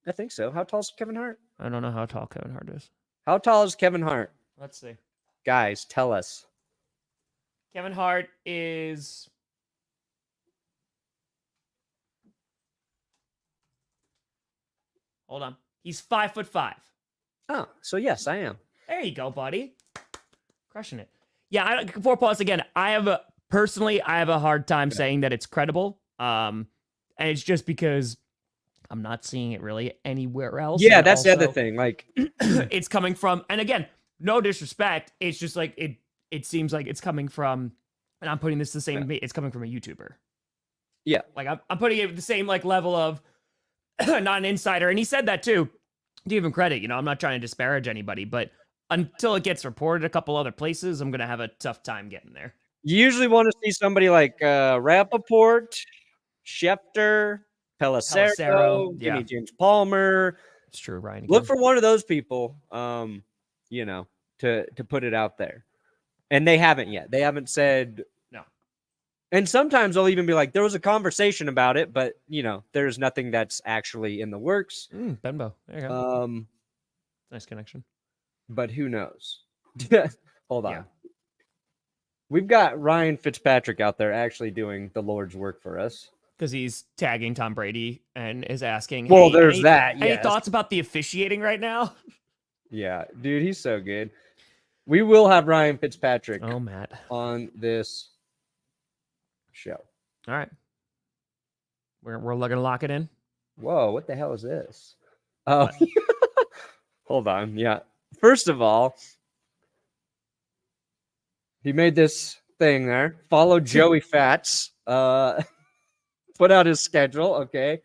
Speaker 2: I think so. How tall is Kevin Hart?
Speaker 1: I don't know how tall Kevin Hart is.
Speaker 2: How tall is Kevin Hart?
Speaker 1: Let's see.
Speaker 2: Guys, tell us.
Speaker 1: Kevin Hart is... Hold on. He's 5'5".
Speaker 2: Oh, so yes, I am.
Speaker 1: There you go, buddy. Crushing it. Yeah, before pause again, I have a hard time saying that it's credible. And it's just because I'm not seeing it really anywhere else.
Speaker 2: Yeah,
Speaker 1: and
Speaker 2: that's
Speaker 1: also,
Speaker 2: the other thing. Like,
Speaker 1: it's coming from, and again, no disrespect. It's just like it seems like it's coming from, and I'm putting this the same. It's coming from a YouTuber.
Speaker 2: Yeah,
Speaker 1: like I'm putting it the same like level of not an insider, and he said that too. To give him credit, I'm not trying to disparage anybody, but until it gets reported a couple other places, I'm gonna have a tough time getting there.
Speaker 2: You usually want to see somebody like Rappaport, Schefter, Pelissero, Jimmy James Palmer.
Speaker 1: It's true, Ryan.
Speaker 2: Look for one of those people, to put it out there. And they haven't yet. They haven't said
Speaker 1: no.
Speaker 2: And sometimes they'll even be like, there was a conversation about it, but there's nothing that's actually in the works.
Speaker 1: Benbow. There you go. Nice connection.
Speaker 2: But who knows? Hold on. Yeah. We've got Ryan Fitzpatrick out there actually doing the Lord's work for us.
Speaker 1: Because he's tagging Tom Brady and is asking,
Speaker 2: well, there's that.
Speaker 1: Any thoughts about the officiating right now?
Speaker 2: Yeah, dude, he's so good. We will have Ryan Fitzpatrick
Speaker 1: Matt.
Speaker 2: On this show.
Speaker 1: All right. We're going to lock it in.
Speaker 2: Whoa, what the hell is this? Oh, hold on. Yeah. First of all, he made this thing there. Follow Joey Fats. Put out his schedule. Okay.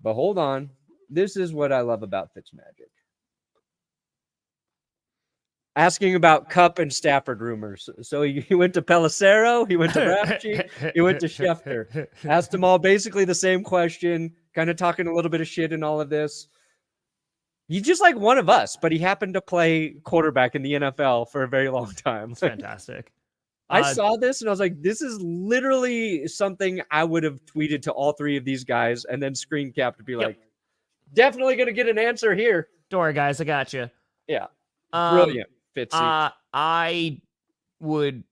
Speaker 2: But hold on. This is what I love about Fitzmagic. Asking about Kupp and Stafford rumors. So he went to Pelissero, he went to Rafchi, he went to Schefter. Asked them all basically the same question, kind of talking a little bit of shit in all of this. He's just like one of us, but he happened to play quarterback in the NFL for a very long time.
Speaker 1: It's fantastic.
Speaker 2: I saw this and I was like, this is literally something I would have tweeted to all three of these guys and then screen capped to be like, definitely going to get an answer here.
Speaker 1: Don't worry, guys. I got you.
Speaker 2: Yeah. Brilliant. Fitzy.
Speaker 1: I would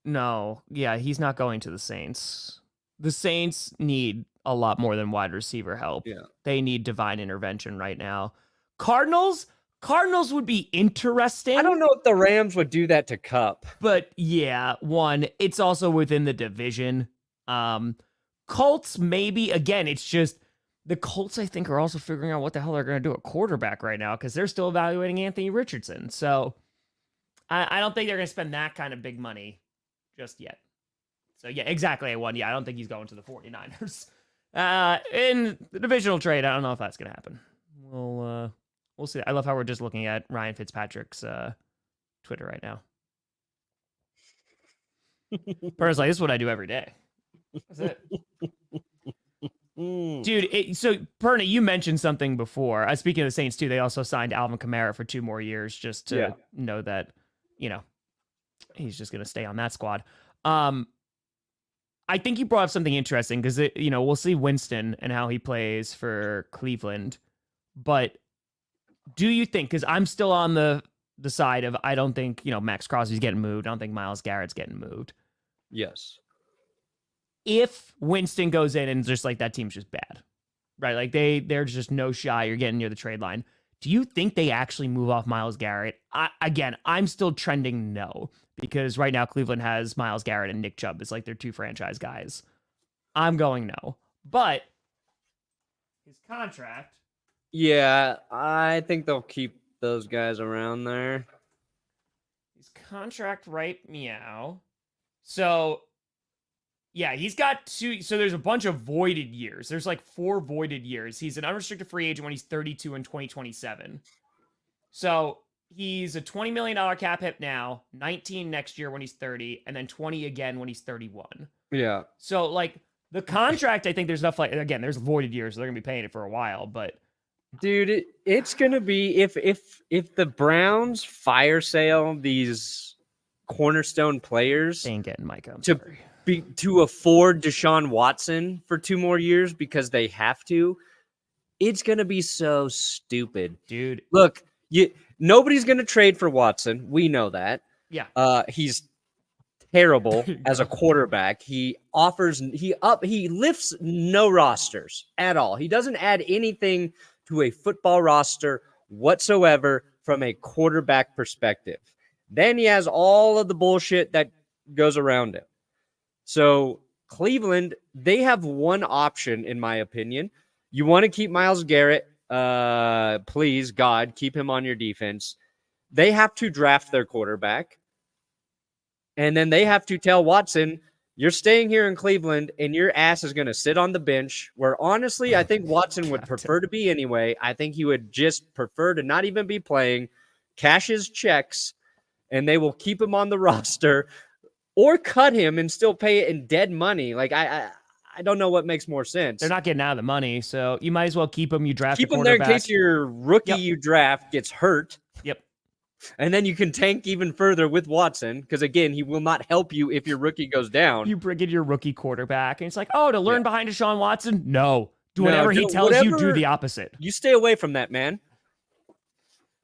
Speaker 1: no. Yeah, he's not going to the Saints. The Saints need a lot more than wide receiver help.
Speaker 2: Yeah.
Speaker 1: They need divine intervention right now. Cardinals would be interesting.
Speaker 2: I don't know if the Rams would do that to Kupp.
Speaker 1: But yeah, it's also within the division. Colts, maybe. Again, it's just the Colts, I think, are also figuring out what the hell they're going to do at quarterback right now because they're still evaluating Anthony Richardson. So I don't think they're going to spend that kind of big money just yet. So yeah, exactly. I don't think he's going to the 49ers. In the divisional trade, I don't know if that's going to happen. We'll see. I love how we're just looking at Ryan Fitzpatrick's Twitter right now. Personally, this is what I do every day. That's it. Dude, so Perna, you mentioned something before. Speaking of the Saints too, they also signed Alvin Kamara for 2 more years just to know that, he's just going to stay on that squad. I think you brought up something interesting because, we'll see Winston and how he plays for Cleveland. But do you think, because I'm still on the the side of I don't think, Max Crosby's getting moved. I don't think Myles Garrett's getting moved.
Speaker 2: Yes.
Speaker 1: If Winston goes in and just like that team's just bad, right? Like they're just no shy. You're getting near the trade line. Do you think they actually move off Myles Garrett? I'm still trending no, because right now Cleveland has Myles Garrett and Nick Chubb. It's like they're two franchise guys. I'm going no. But his contract.
Speaker 2: Yeah, I think they'll keep those guys around there.
Speaker 1: His contract right meow. So, yeah, he's got two. So there's a bunch of voided years. There's like 4 voided years. He's an unrestricted free agent when he's 32 in 2027. So he's a $20 million cap hit now, 19 next year when he's 30, and then 20 again when he's 31.
Speaker 2: Yeah.
Speaker 1: So, like, the contract, I think there's enough, like, again, there's voided years, so they're going to be paying it for a while, but.
Speaker 2: Dude, it's going to be, if the Browns fire sale these cornerstone players.
Speaker 1: They ain't getting Micah.
Speaker 2: To afford Deshaun Watson for 2 more years because they have to, it's going to be so stupid.
Speaker 1: Dude.
Speaker 2: Look, nobody's going to trade for Watson. We know that.
Speaker 1: Yeah.
Speaker 2: He's terrible as a quarterback. He lifts no rosters at all. He doesn't add anything to a football roster whatsoever from a quarterback perspective. Then he has all of the bullshit that goes around him. So Cleveland, they have one option, in my opinion. You want to keep Myles Garrett, please, God, keep him on your defense. They have to draft their quarterback. And then they have to tell Watson, you're staying here in Cleveland and your ass is going to sit on the bench, where honestly, I think Watson would prefer to be anyway. I think he would just prefer to not even be playing, cash his checks, and they will keep him on the roster or cut him and still pay it in dead money. Like, I don't know what makes more sense.
Speaker 1: They're not getting out of the money, so you might as well keep him. You draft
Speaker 2: keep
Speaker 1: a
Speaker 2: him there
Speaker 1: quarterback.
Speaker 2: in case your rookie you draft gets hurt.
Speaker 1: Yep.
Speaker 2: And then you can tank even further with Watson, because, again, he will not help you if your rookie goes down.
Speaker 1: You bring in your rookie quarterback, and it's like, to learn behind Deshaun Watson? No. Do whatever he tells you, do the opposite.
Speaker 2: You stay away from that, man.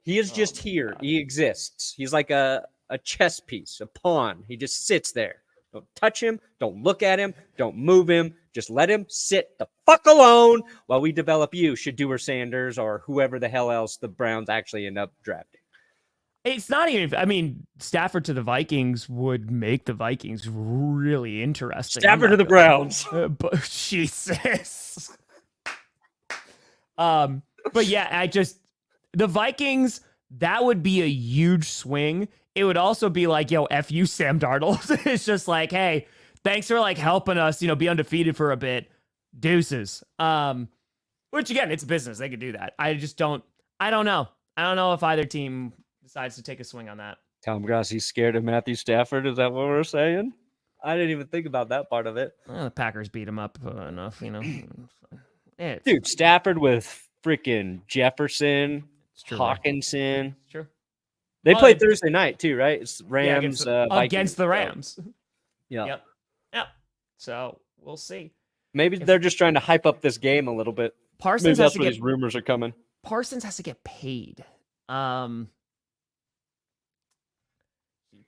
Speaker 2: He is just here. God. He exists. He's like a chess piece, a pawn. He just sits there. Don't touch him. Don't look at him. Don't move him. Just let him sit the fuck alone while we develop you, Shedeur Sanders, or whoever the hell else the Browns actually end up drafting.
Speaker 1: It's not even, Stafford to the Vikings would make the Vikings really interesting.
Speaker 2: Stafford to the Browns.
Speaker 1: But Jesus. But yeah, the Vikings, that would be a huge swing. It would also be like, F you, Sam Darnold. It's just like, hey, thanks for like helping us, be undefeated for a bit. Deuces. Which again, it's business. They could do that. I don't know. I don't know if either team decides to take a swing on that.
Speaker 2: Tom Grossi's scared of Matthew Stafford. Is that what we're saying? I didn't even think about that part of it.
Speaker 1: Well, the Packers beat him up enough,
Speaker 2: Dude, Stafford with freaking Jefferson, Hawkinson.
Speaker 1: It's true.
Speaker 2: They played Thursday night too, right? It's Rams
Speaker 1: against the Rams.
Speaker 2: Yeah.
Speaker 1: Yep. So we'll see.
Speaker 2: Maybe they're just trying to hype up this game a little bit.
Speaker 1: Parsons
Speaker 2: Maybe that's where these rumors are coming.
Speaker 1: Parsons has to get paid.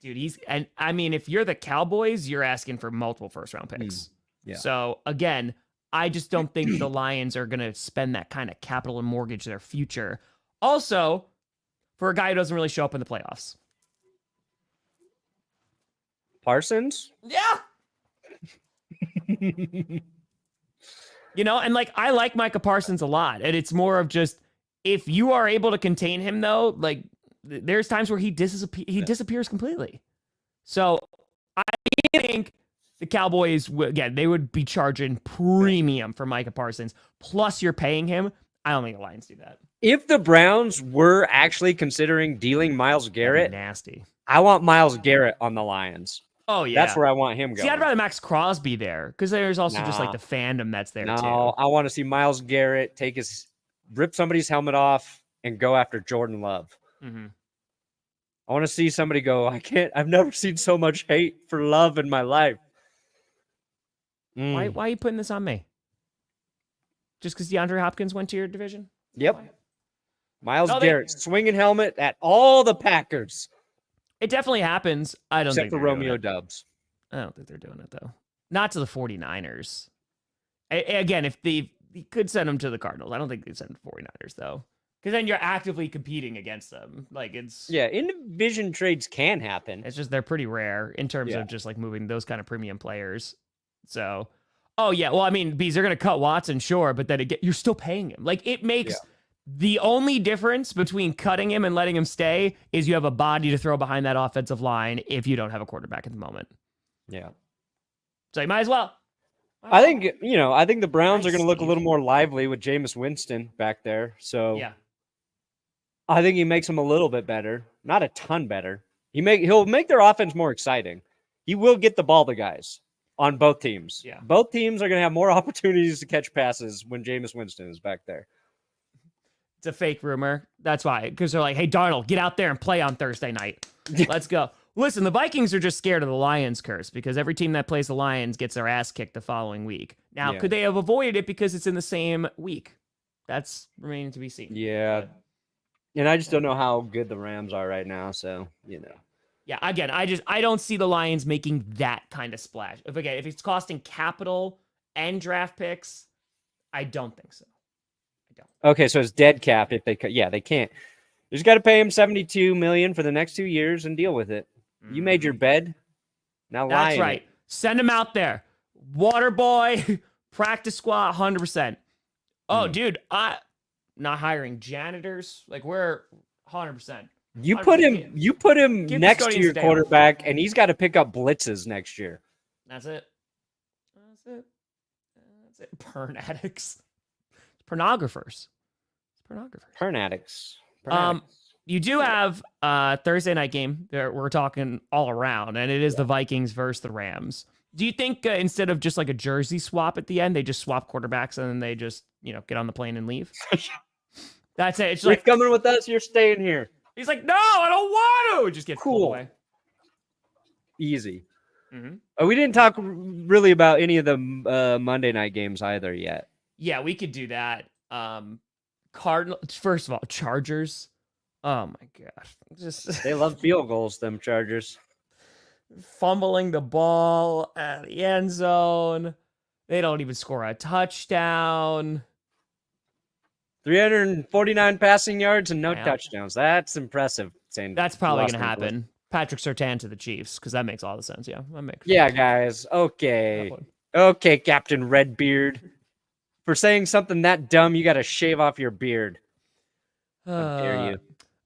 Speaker 1: Dude, if you're the Cowboys, you're asking for multiple first-round picks.
Speaker 2: Yeah.
Speaker 1: So again, I just don't think the Lions are going to spend that kind of capital and mortgage their future. Also, for a guy who doesn't really show up in the playoffs.
Speaker 2: Parsons?
Speaker 1: Yeah. And like, I like Micah Parsons a lot. And it's more of just, if you are able to contain him, though, like, there's times where he disappears completely. So I think the Cowboys, again, they would be charging premium for Micah Parsons. Plus, you're paying him. I don't think the Lions do that.
Speaker 2: If the Browns were actually considering dealing Myles Garrett,
Speaker 1: nasty.
Speaker 2: I want Myles Garrett on the Lions.
Speaker 1: Oh, yeah.
Speaker 2: That's where I want him going.
Speaker 1: See, I'd rather Max Crosby there, because there's also just like the fandom that's there, too.
Speaker 2: No, I want to see Myles Garrett rip somebody's helmet off and go after Jordan Love.
Speaker 1: Mm-hmm.
Speaker 2: I want to see somebody go, I've never seen so much hate for Love in my life.
Speaker 1: Why are you putting this on me? Just because DeAndre Hopkins went to your division?
Speaker 2: Yep. Miles Garrett swinging helmet at all the Packers.
Speaker 1: It definitely happens. I don't
Speaker 2: Except
Speaker 1: think
Speaker 2: for Romeo Dubs.
Speaker 1: I don't think they're doing it, though. Not to the 49ers. Again, if he could send them to the Cardinals. I don't think they'd send them to the 49ers, though. Because then you're actively competing against them. Like, it's...
Speaker 2: Yeah, in-division trades can happen.
Speaker 1: It's just they're pretty rare in terms of just, like, moving those kind of premium players. So... Oh, yeah. Well, I mean, they're going to cut Watson, sure, but then you're still paying him. Like, it makes... Yeah. The only difference between cutting him and letting him stay is you have a body to throw behind that offensive line if you don't have a quarterback at the moment.
Speaker 2: Yeah.
Speaker 1: So you might as well.
Speaker 2: I think the Browns are going to look a little more lively with Jameis Winston back there. So
Speaker 1: yeah,
Speaker 2: I think he makes them a little bit better. Not a ton better. He'll make their offense more exciting. He will get the ball to guys on both teams.
Speaker 1: Yeah.
Speaker 2: Both teams are going to have more opportunities to catch passes when Jameis Winston is back there.
Speaker 1: It's a fake rumor. That's why. Because they're like, hey, Darnold, get out there and play on Thursday night. Let's go. Listen, the Vikings are just scared of the Lions curse because every team that plays the Lions gets their ass kicked the following week. Now, could they have avoided it because it's in the same week? That's remaining to be seen.
Speaker 2: Yeah. And I just don't know how good the Rams are right now. So,
Speaker 1: Yeah, again, I don't see the Lions making that kind of splash. If it's costing capital and draft picks, I don't think so.
Speaker 2: Okay, so it's dead cap if they they can't. You just got to pay him $72 million for the next 2 years and deal with it. You made your bed. Now lie.
Speaker 1: That's right. Send him out there. Water boy, practice squad, 100%. Oh, dude, not hiring janitors. Like, we're 100%.
Speaker 2: You put him next to your quarterback, and he's got to pick up blitzes next year.
Speaker 1: That's it. Pern addicts. Pornographers.
Speaker 2: Pernatics.
Speaker 1: You do have Thursday night game that we're talking all around, and it is the Vikings versus the Rams. Do you think instead of just like a jersey swap at the end, they just swap quarterbacks and then they just get on the plane and leave? That's it. It's
Speaker 2: you're
Speaker 1: like
Speaker 2: coming with us. You're staying here.
Speaker 1: He's like, no, I don't want to. Just get pulled away.
Speaker 2: Easy.
Speaker 1: Mm-hmm.
Speaker 2: We didn't talk really about any of the Monday night games either yet.
Speaker 1: Yeah, we could do that. Cardinals. First of all, Chargers. Oh my gosh,
Speaker 2: they love field goals. Them Chargers
Speaker 1: fumbling the ball at the end zone. They don't even score a touchdown.
Speaker 2: 349 passing yards and no touchdowns. That's impressive.
Speaker 1: That's probably going to happen. Patrick Surtain to the Chiefs, because that makes all the sense. Yeah, that makes
Speaker 2: sense. Guys. Okay, Captain Redbeard. For saying something that dumb, you got to shave off your beard. How dare you?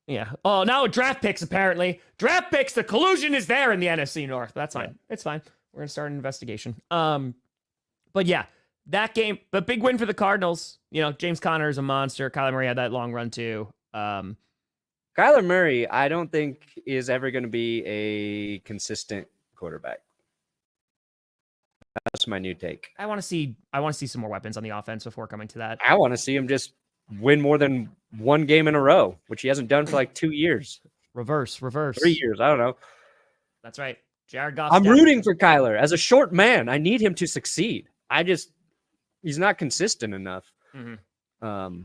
Speaker 1: Yeah. Oh, now draft picks, apparently. Draft picks, the collusion is there in the NFC North. That's fine. Yeah. It's fine. We're going to start an investigation. But yeah, that game, but big win for the Cardinals. James Conner is a monster. Kyler Murray had that long run too.
Speaker 2: Kyler Murray, I don't think is ever going to be a consistent quarterback. That's my new take.
Speaker 1: I want to see some more weapons on the offense before coming to that.
Speaker 2: I want to see him just win more than one game in a row, which he hasn't done for like 2 years.
Speaker 1: Reverse.
Speaker 2: 3 years. I don't know.
Speaker 1: That's right. Jared Goff.
Speaker 2: I'm rooting for Kyler. As a short man, I need him to succeed. He's not consistent enough.
Speaker 1: Mm-hmm.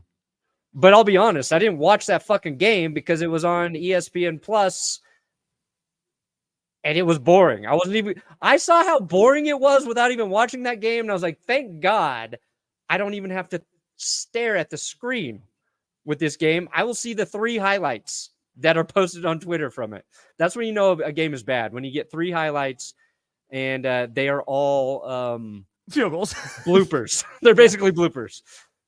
Speaker 2: But I'll be honest, I didn't watch that fucking game because it was on ESPN Plus. And it was boring. I saw how boring it was without even watching that game. And I was like, thank God I don't even have to stare at the screen with this game. I will see the 3 highlights that are posted on Twitter from it. That's when you know a game is bad. When you get 3 highlights and they are all
Speaker 1: field goals.
Speaker 2: Bloopers. They're basically bloopers.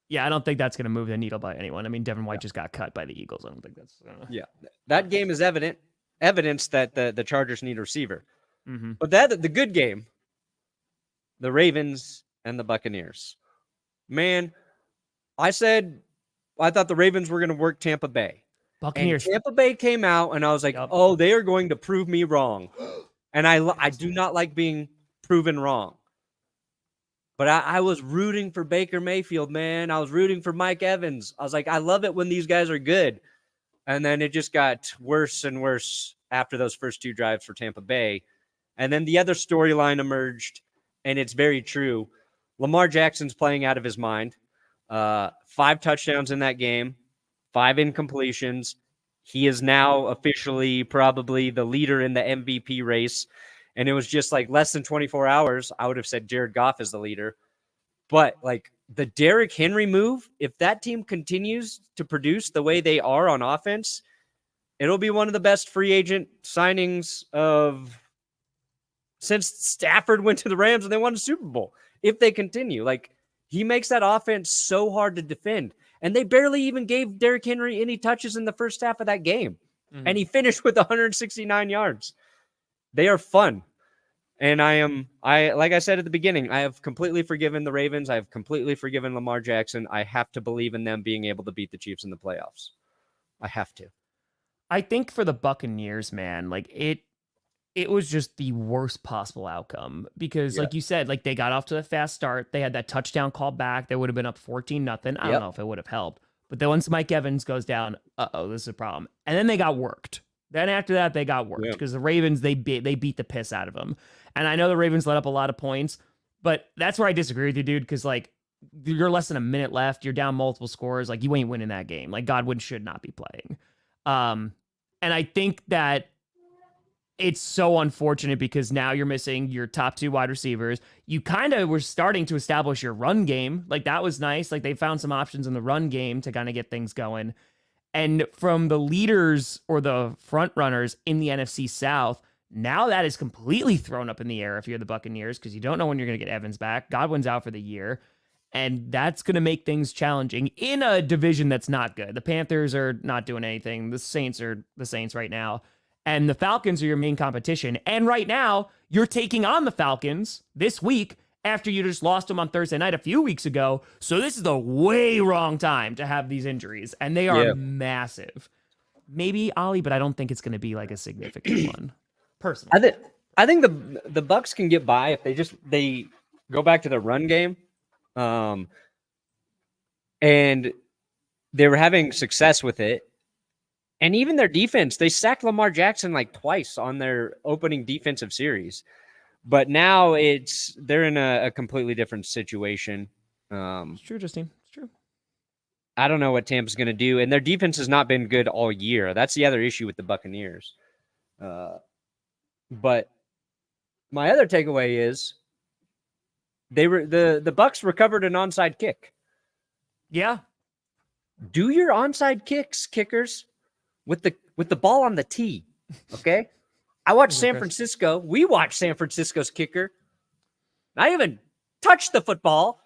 Speaker 1: Yeah, I don't think that's going to move the needle by anyone. I mean, Devin White just got cut by the Eagles. I don't think that's...
Speaker 2: Yeah, that game is evidence that the Chargers need a receiver.
Speaker 1: Mm-hmm.
Speaker 2: But the good game, the Ravens and the Buccaneers. Man, I thought the Ravens were going to work Tampa Bay.
Speaker 1: Buccaneers.
Speaker 2: And Tampa Bay came out, and I was like, oh, they are going to prove me wrong. And I do not like being proven wrong. But I was rooting for Baker Mayfield, man. I was rooting for Mike Evans. I was like, I love it when these guys are good. And then it just got worse and worse after those first 2 drives for Tampa Bay. And then the other storyline emerged, and it's very true. Lamar Jackson's playing out of his mind. 5 touchdowns in that game, 5 incompletions. He is now officially probably the leader in the MVP race. And it was just like less than 24 hours. I would have said Jared Goff is the leader. But like the Derrick Henry move, if that team continues to produce the way they are on offense, it'll be one of the best free agent signings of since Stafford went to the Rams and they won a Super Bowl. If they continue, like he makes that offense so hard to defend. And they barely even gave Derrick Henry any touches in the first half of that game. Mm-hmm. And he finished with 169 yards. They are fun. And like I said at the beginning, I have completely forgiven the Ravens. I have completely forgiven Lamar Jackson. I have to believe in them being able to beat the Chiefs in the playoffs. I have to.
Speaker 1: I think for the Buccaneers, man, like it was just the worst possible outcome because like you said, like they got off to a fast start. They had that touchdown call back. They would have been up 14-0. I don't know if it would have helped, but then once Mike Evans goes down, this is a problem. And then they got worked. Then after that, they got worked because the Ravens, they beat the piss out of them. And I know the Ravens let up a lot of points, but that's where I disagree with you, dude, because like you're less than a minute left. You're down multiple scores. Like you ain't winning that game. Like Godwin should not be playing. And I think that it's so unfortunate because now you're missing your top 2 wide receivers. You kind of were starting to establish your run game. Like that was nice. Like they found some options in the run game to kind of get things going. And from the leaders or the front runners in the NFC South, now that is completely thrown up in the air if you're the Buccaneers because you don't know when you're going to get Evans back. Godwin's out for the year. And that's going to make things challenging in a division that's not good. The Panthers are not doing anything. The Saints are the Saints right now. And the Falcons are your main competition. And right now, you're taking on the Falcons this week after you just lost them on Thursday night a few weeks ago. So this is the way wrong time to have these injuries. And they are massive. Maybe Ollie, but I don't think it's going to be like a significant one. Personally.
Speaker 2: I think the Bucs can get by if they go back to the run game. And they were having success with it. And even their defense, they sacked Lamar Jackson like twice on their opening defensive series. But now they're in a completely different situation.
Speaker 1: It's true, Justine. It's true.
Speaker 2: I don't know what Tampa's going to do. And their defense has not been good all year. That's the other issue with the Buccaneers. But my other takeaway is the Bucs recovered an onside kick.
Speaker 1: Yeah.
Speaker 2: Do your onside kickers with the ball on the tee. Okay. I watched San Francisco. We watched San Francisco's kicker. Not even touched the football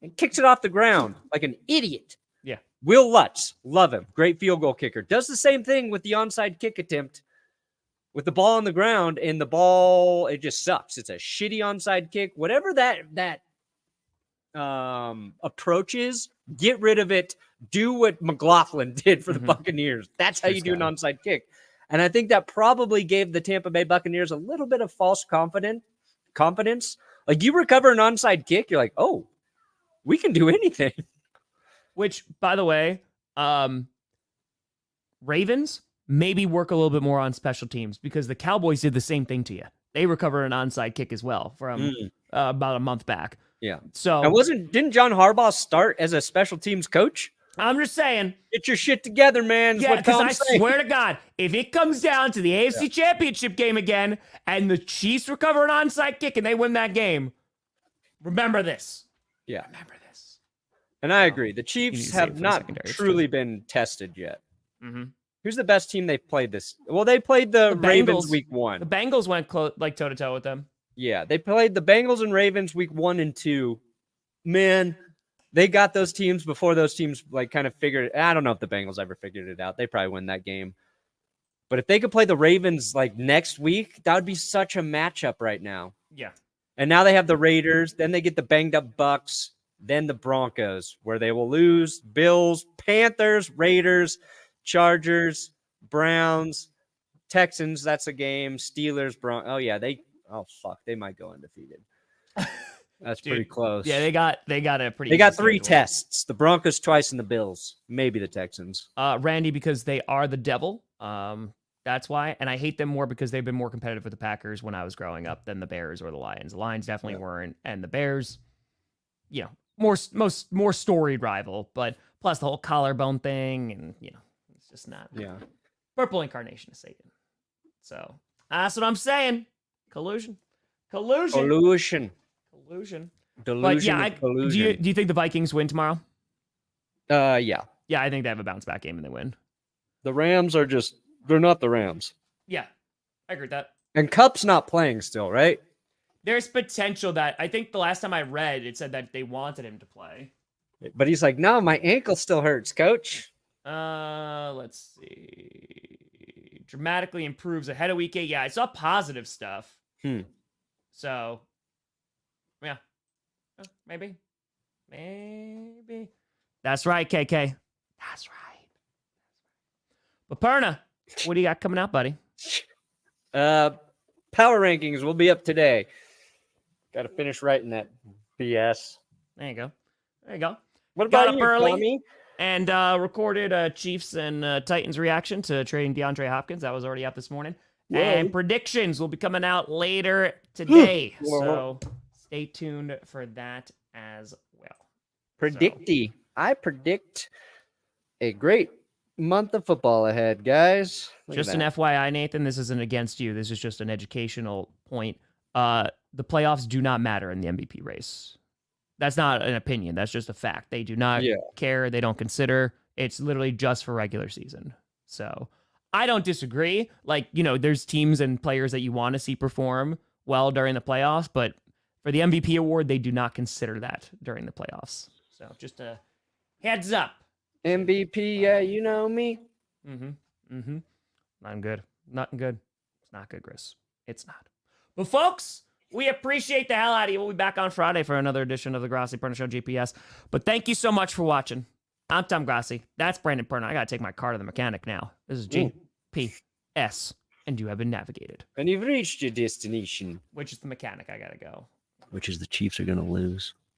Speaker 2: and kicks it off the ground like an idiot.
Speaker 1: Yeah.
Speaker 2: Will Lutz, love him. Great field goal kicker. Does the same thing with the onside kick attempt with the ball on the ground, and the ball, it just sucks. It's a shitty onside kick. Whatever that approach is, get rid of it. Do what McLaughlin did for the Buccaneers. That's how you do an onside kick. And I think that probably gave the Tampa Bay Buccaneers a little bit of false confidence. Like you recover an onside kick, you're like, oh, we can do anything.
Speaker 1: Which, by the way, Ravens maybe work a little bit more on special teams because the Cowboys did the same thing to you. They recovered an onside kick as well from about a month back.
Speaker 2: Yeah.
Speaker 1: So
Speaker 2: didn't John Harbaugh start as a special teams coach?
Speaker 1: I'm just saying.
Speaker 2: Get your shit together, man.
Speaker 1: Yeah, because I swear to God, if it comes down to the AFC Championship game again and the Chiefs recover an onside kick and they win that game, remember this.
Speaker 2: Yeah.
Speaker 1: Remember this.
Speaker 2: And I agree. The Chiefs have not truly been tested yet.
Speaker 1: Mm-hmm.
Speaker 2: Who's the best team they've played this? Well, they played the Ravens week 1.
Speaker 1: The Bengals went toe-to-toe with them.
Speaker 2: Yeah, they played the Bengals and Ravens week 1 and 2. Man, they got those teams before those teams like kind of figured it. I don't know if the Bengals ever figured it out. They probably win that game. But if they could play the Ravens like next week, that would be such a matchup right now.
Speaker 1: Yeah.
Speaker 2: And now they have the Raiders. Then they get the banged up Bucks. Then the Broncos, where they will lose. Bills, Panthers, Raiders, Chargers, Browns, Texans. That's a game. Steelers, Oh yeah, they might go undefeated. That's pretty close.
Speaker 1: Yeah, they got a pretty.
Speaker 2: They got 3 tests: the Broncos twice and the Bills, maybe the Texans.
Speaker 1: Randy, because they are the devil. That's why, and I hate them more because they've been more competitive with the Packers when I was growing up than the Bears or the Lions. The Lions definitely weren't, and the Bears, more storied rival. But Plus the whole collarbone thing, and it's just not purple incarnation of Satan. So that's what I'm saying. Collusion. But yeah, do you think the Vikings win tomorrow?
Speaker 2: Yeah.
Speaker 1: Yeah, I think they have a bounce back game and they win.
Speaker 2: The Rams they're not the Rams.
Speaker 1: Yeah, I agree with that.
Speaker 2: And Kupp's not playing still, right?
Speaker 1: There's potential that I think the last time I read, it said that they wanted him to play.
Speaker 2: But he's like, no, my ankle still hurts, coach.
Speaker 1: Let's see. Dramatically improves ahead of week 8. Yeah, I saw positive stuff. So, yeah. Maybe. That's right, KK. That's right. But Perna, what do you got coming out, buddy?
Speaker 2: Power rankings will be up today. Got to finish writing that BS.
Speaker 1: There you go.
Speaker 2: What about
Speaker 1: got up
Speaker 2: you,
Speaker 1: early
Speaker 2: Tommy?
Speaker 1: and recorded Chiefs and Titans reaction to trading DeAndre Hopkins. That was already out this morning.
Speaker 2: Whoa.
Speaker 1: And predictions will be coming out later today. So stay tuned for that as well.
Speaker 2: I predict a great month of football ahead, guys.
Speaker 1: Just an FYI, Nathan, this isn't against you. This is just an educational point. The playoffs do not matter in the MVP race. That's not an opinion. That's just a fact. They do not care. They don't consider. It's literally just for regular season. So I don't disagree. Like, there's teams and players that you want to see perform well during the playoffs, but for the MVP award, they do not consider that during the playoffs. So just a heads up.
Speaker 2: MVP, yeah, you know me.
Speaker 1: Not good. It's not good, Chris. It's not. But folks, we appreciate the hell out of you. We'll be back on Friday for another edition of the Grossi Perna Show GPS. But thank you so much for watching. I'm Tom Grossi. That's Brandon Perna. I got to take my car to the mechanic now. This is GPS, and you have been navigated.
Speaker 2: And you've reached your destination.
Speaker 1: Which is the mechanic. I got to go.
Speaker 2: Which is the Chiefs are going to lose.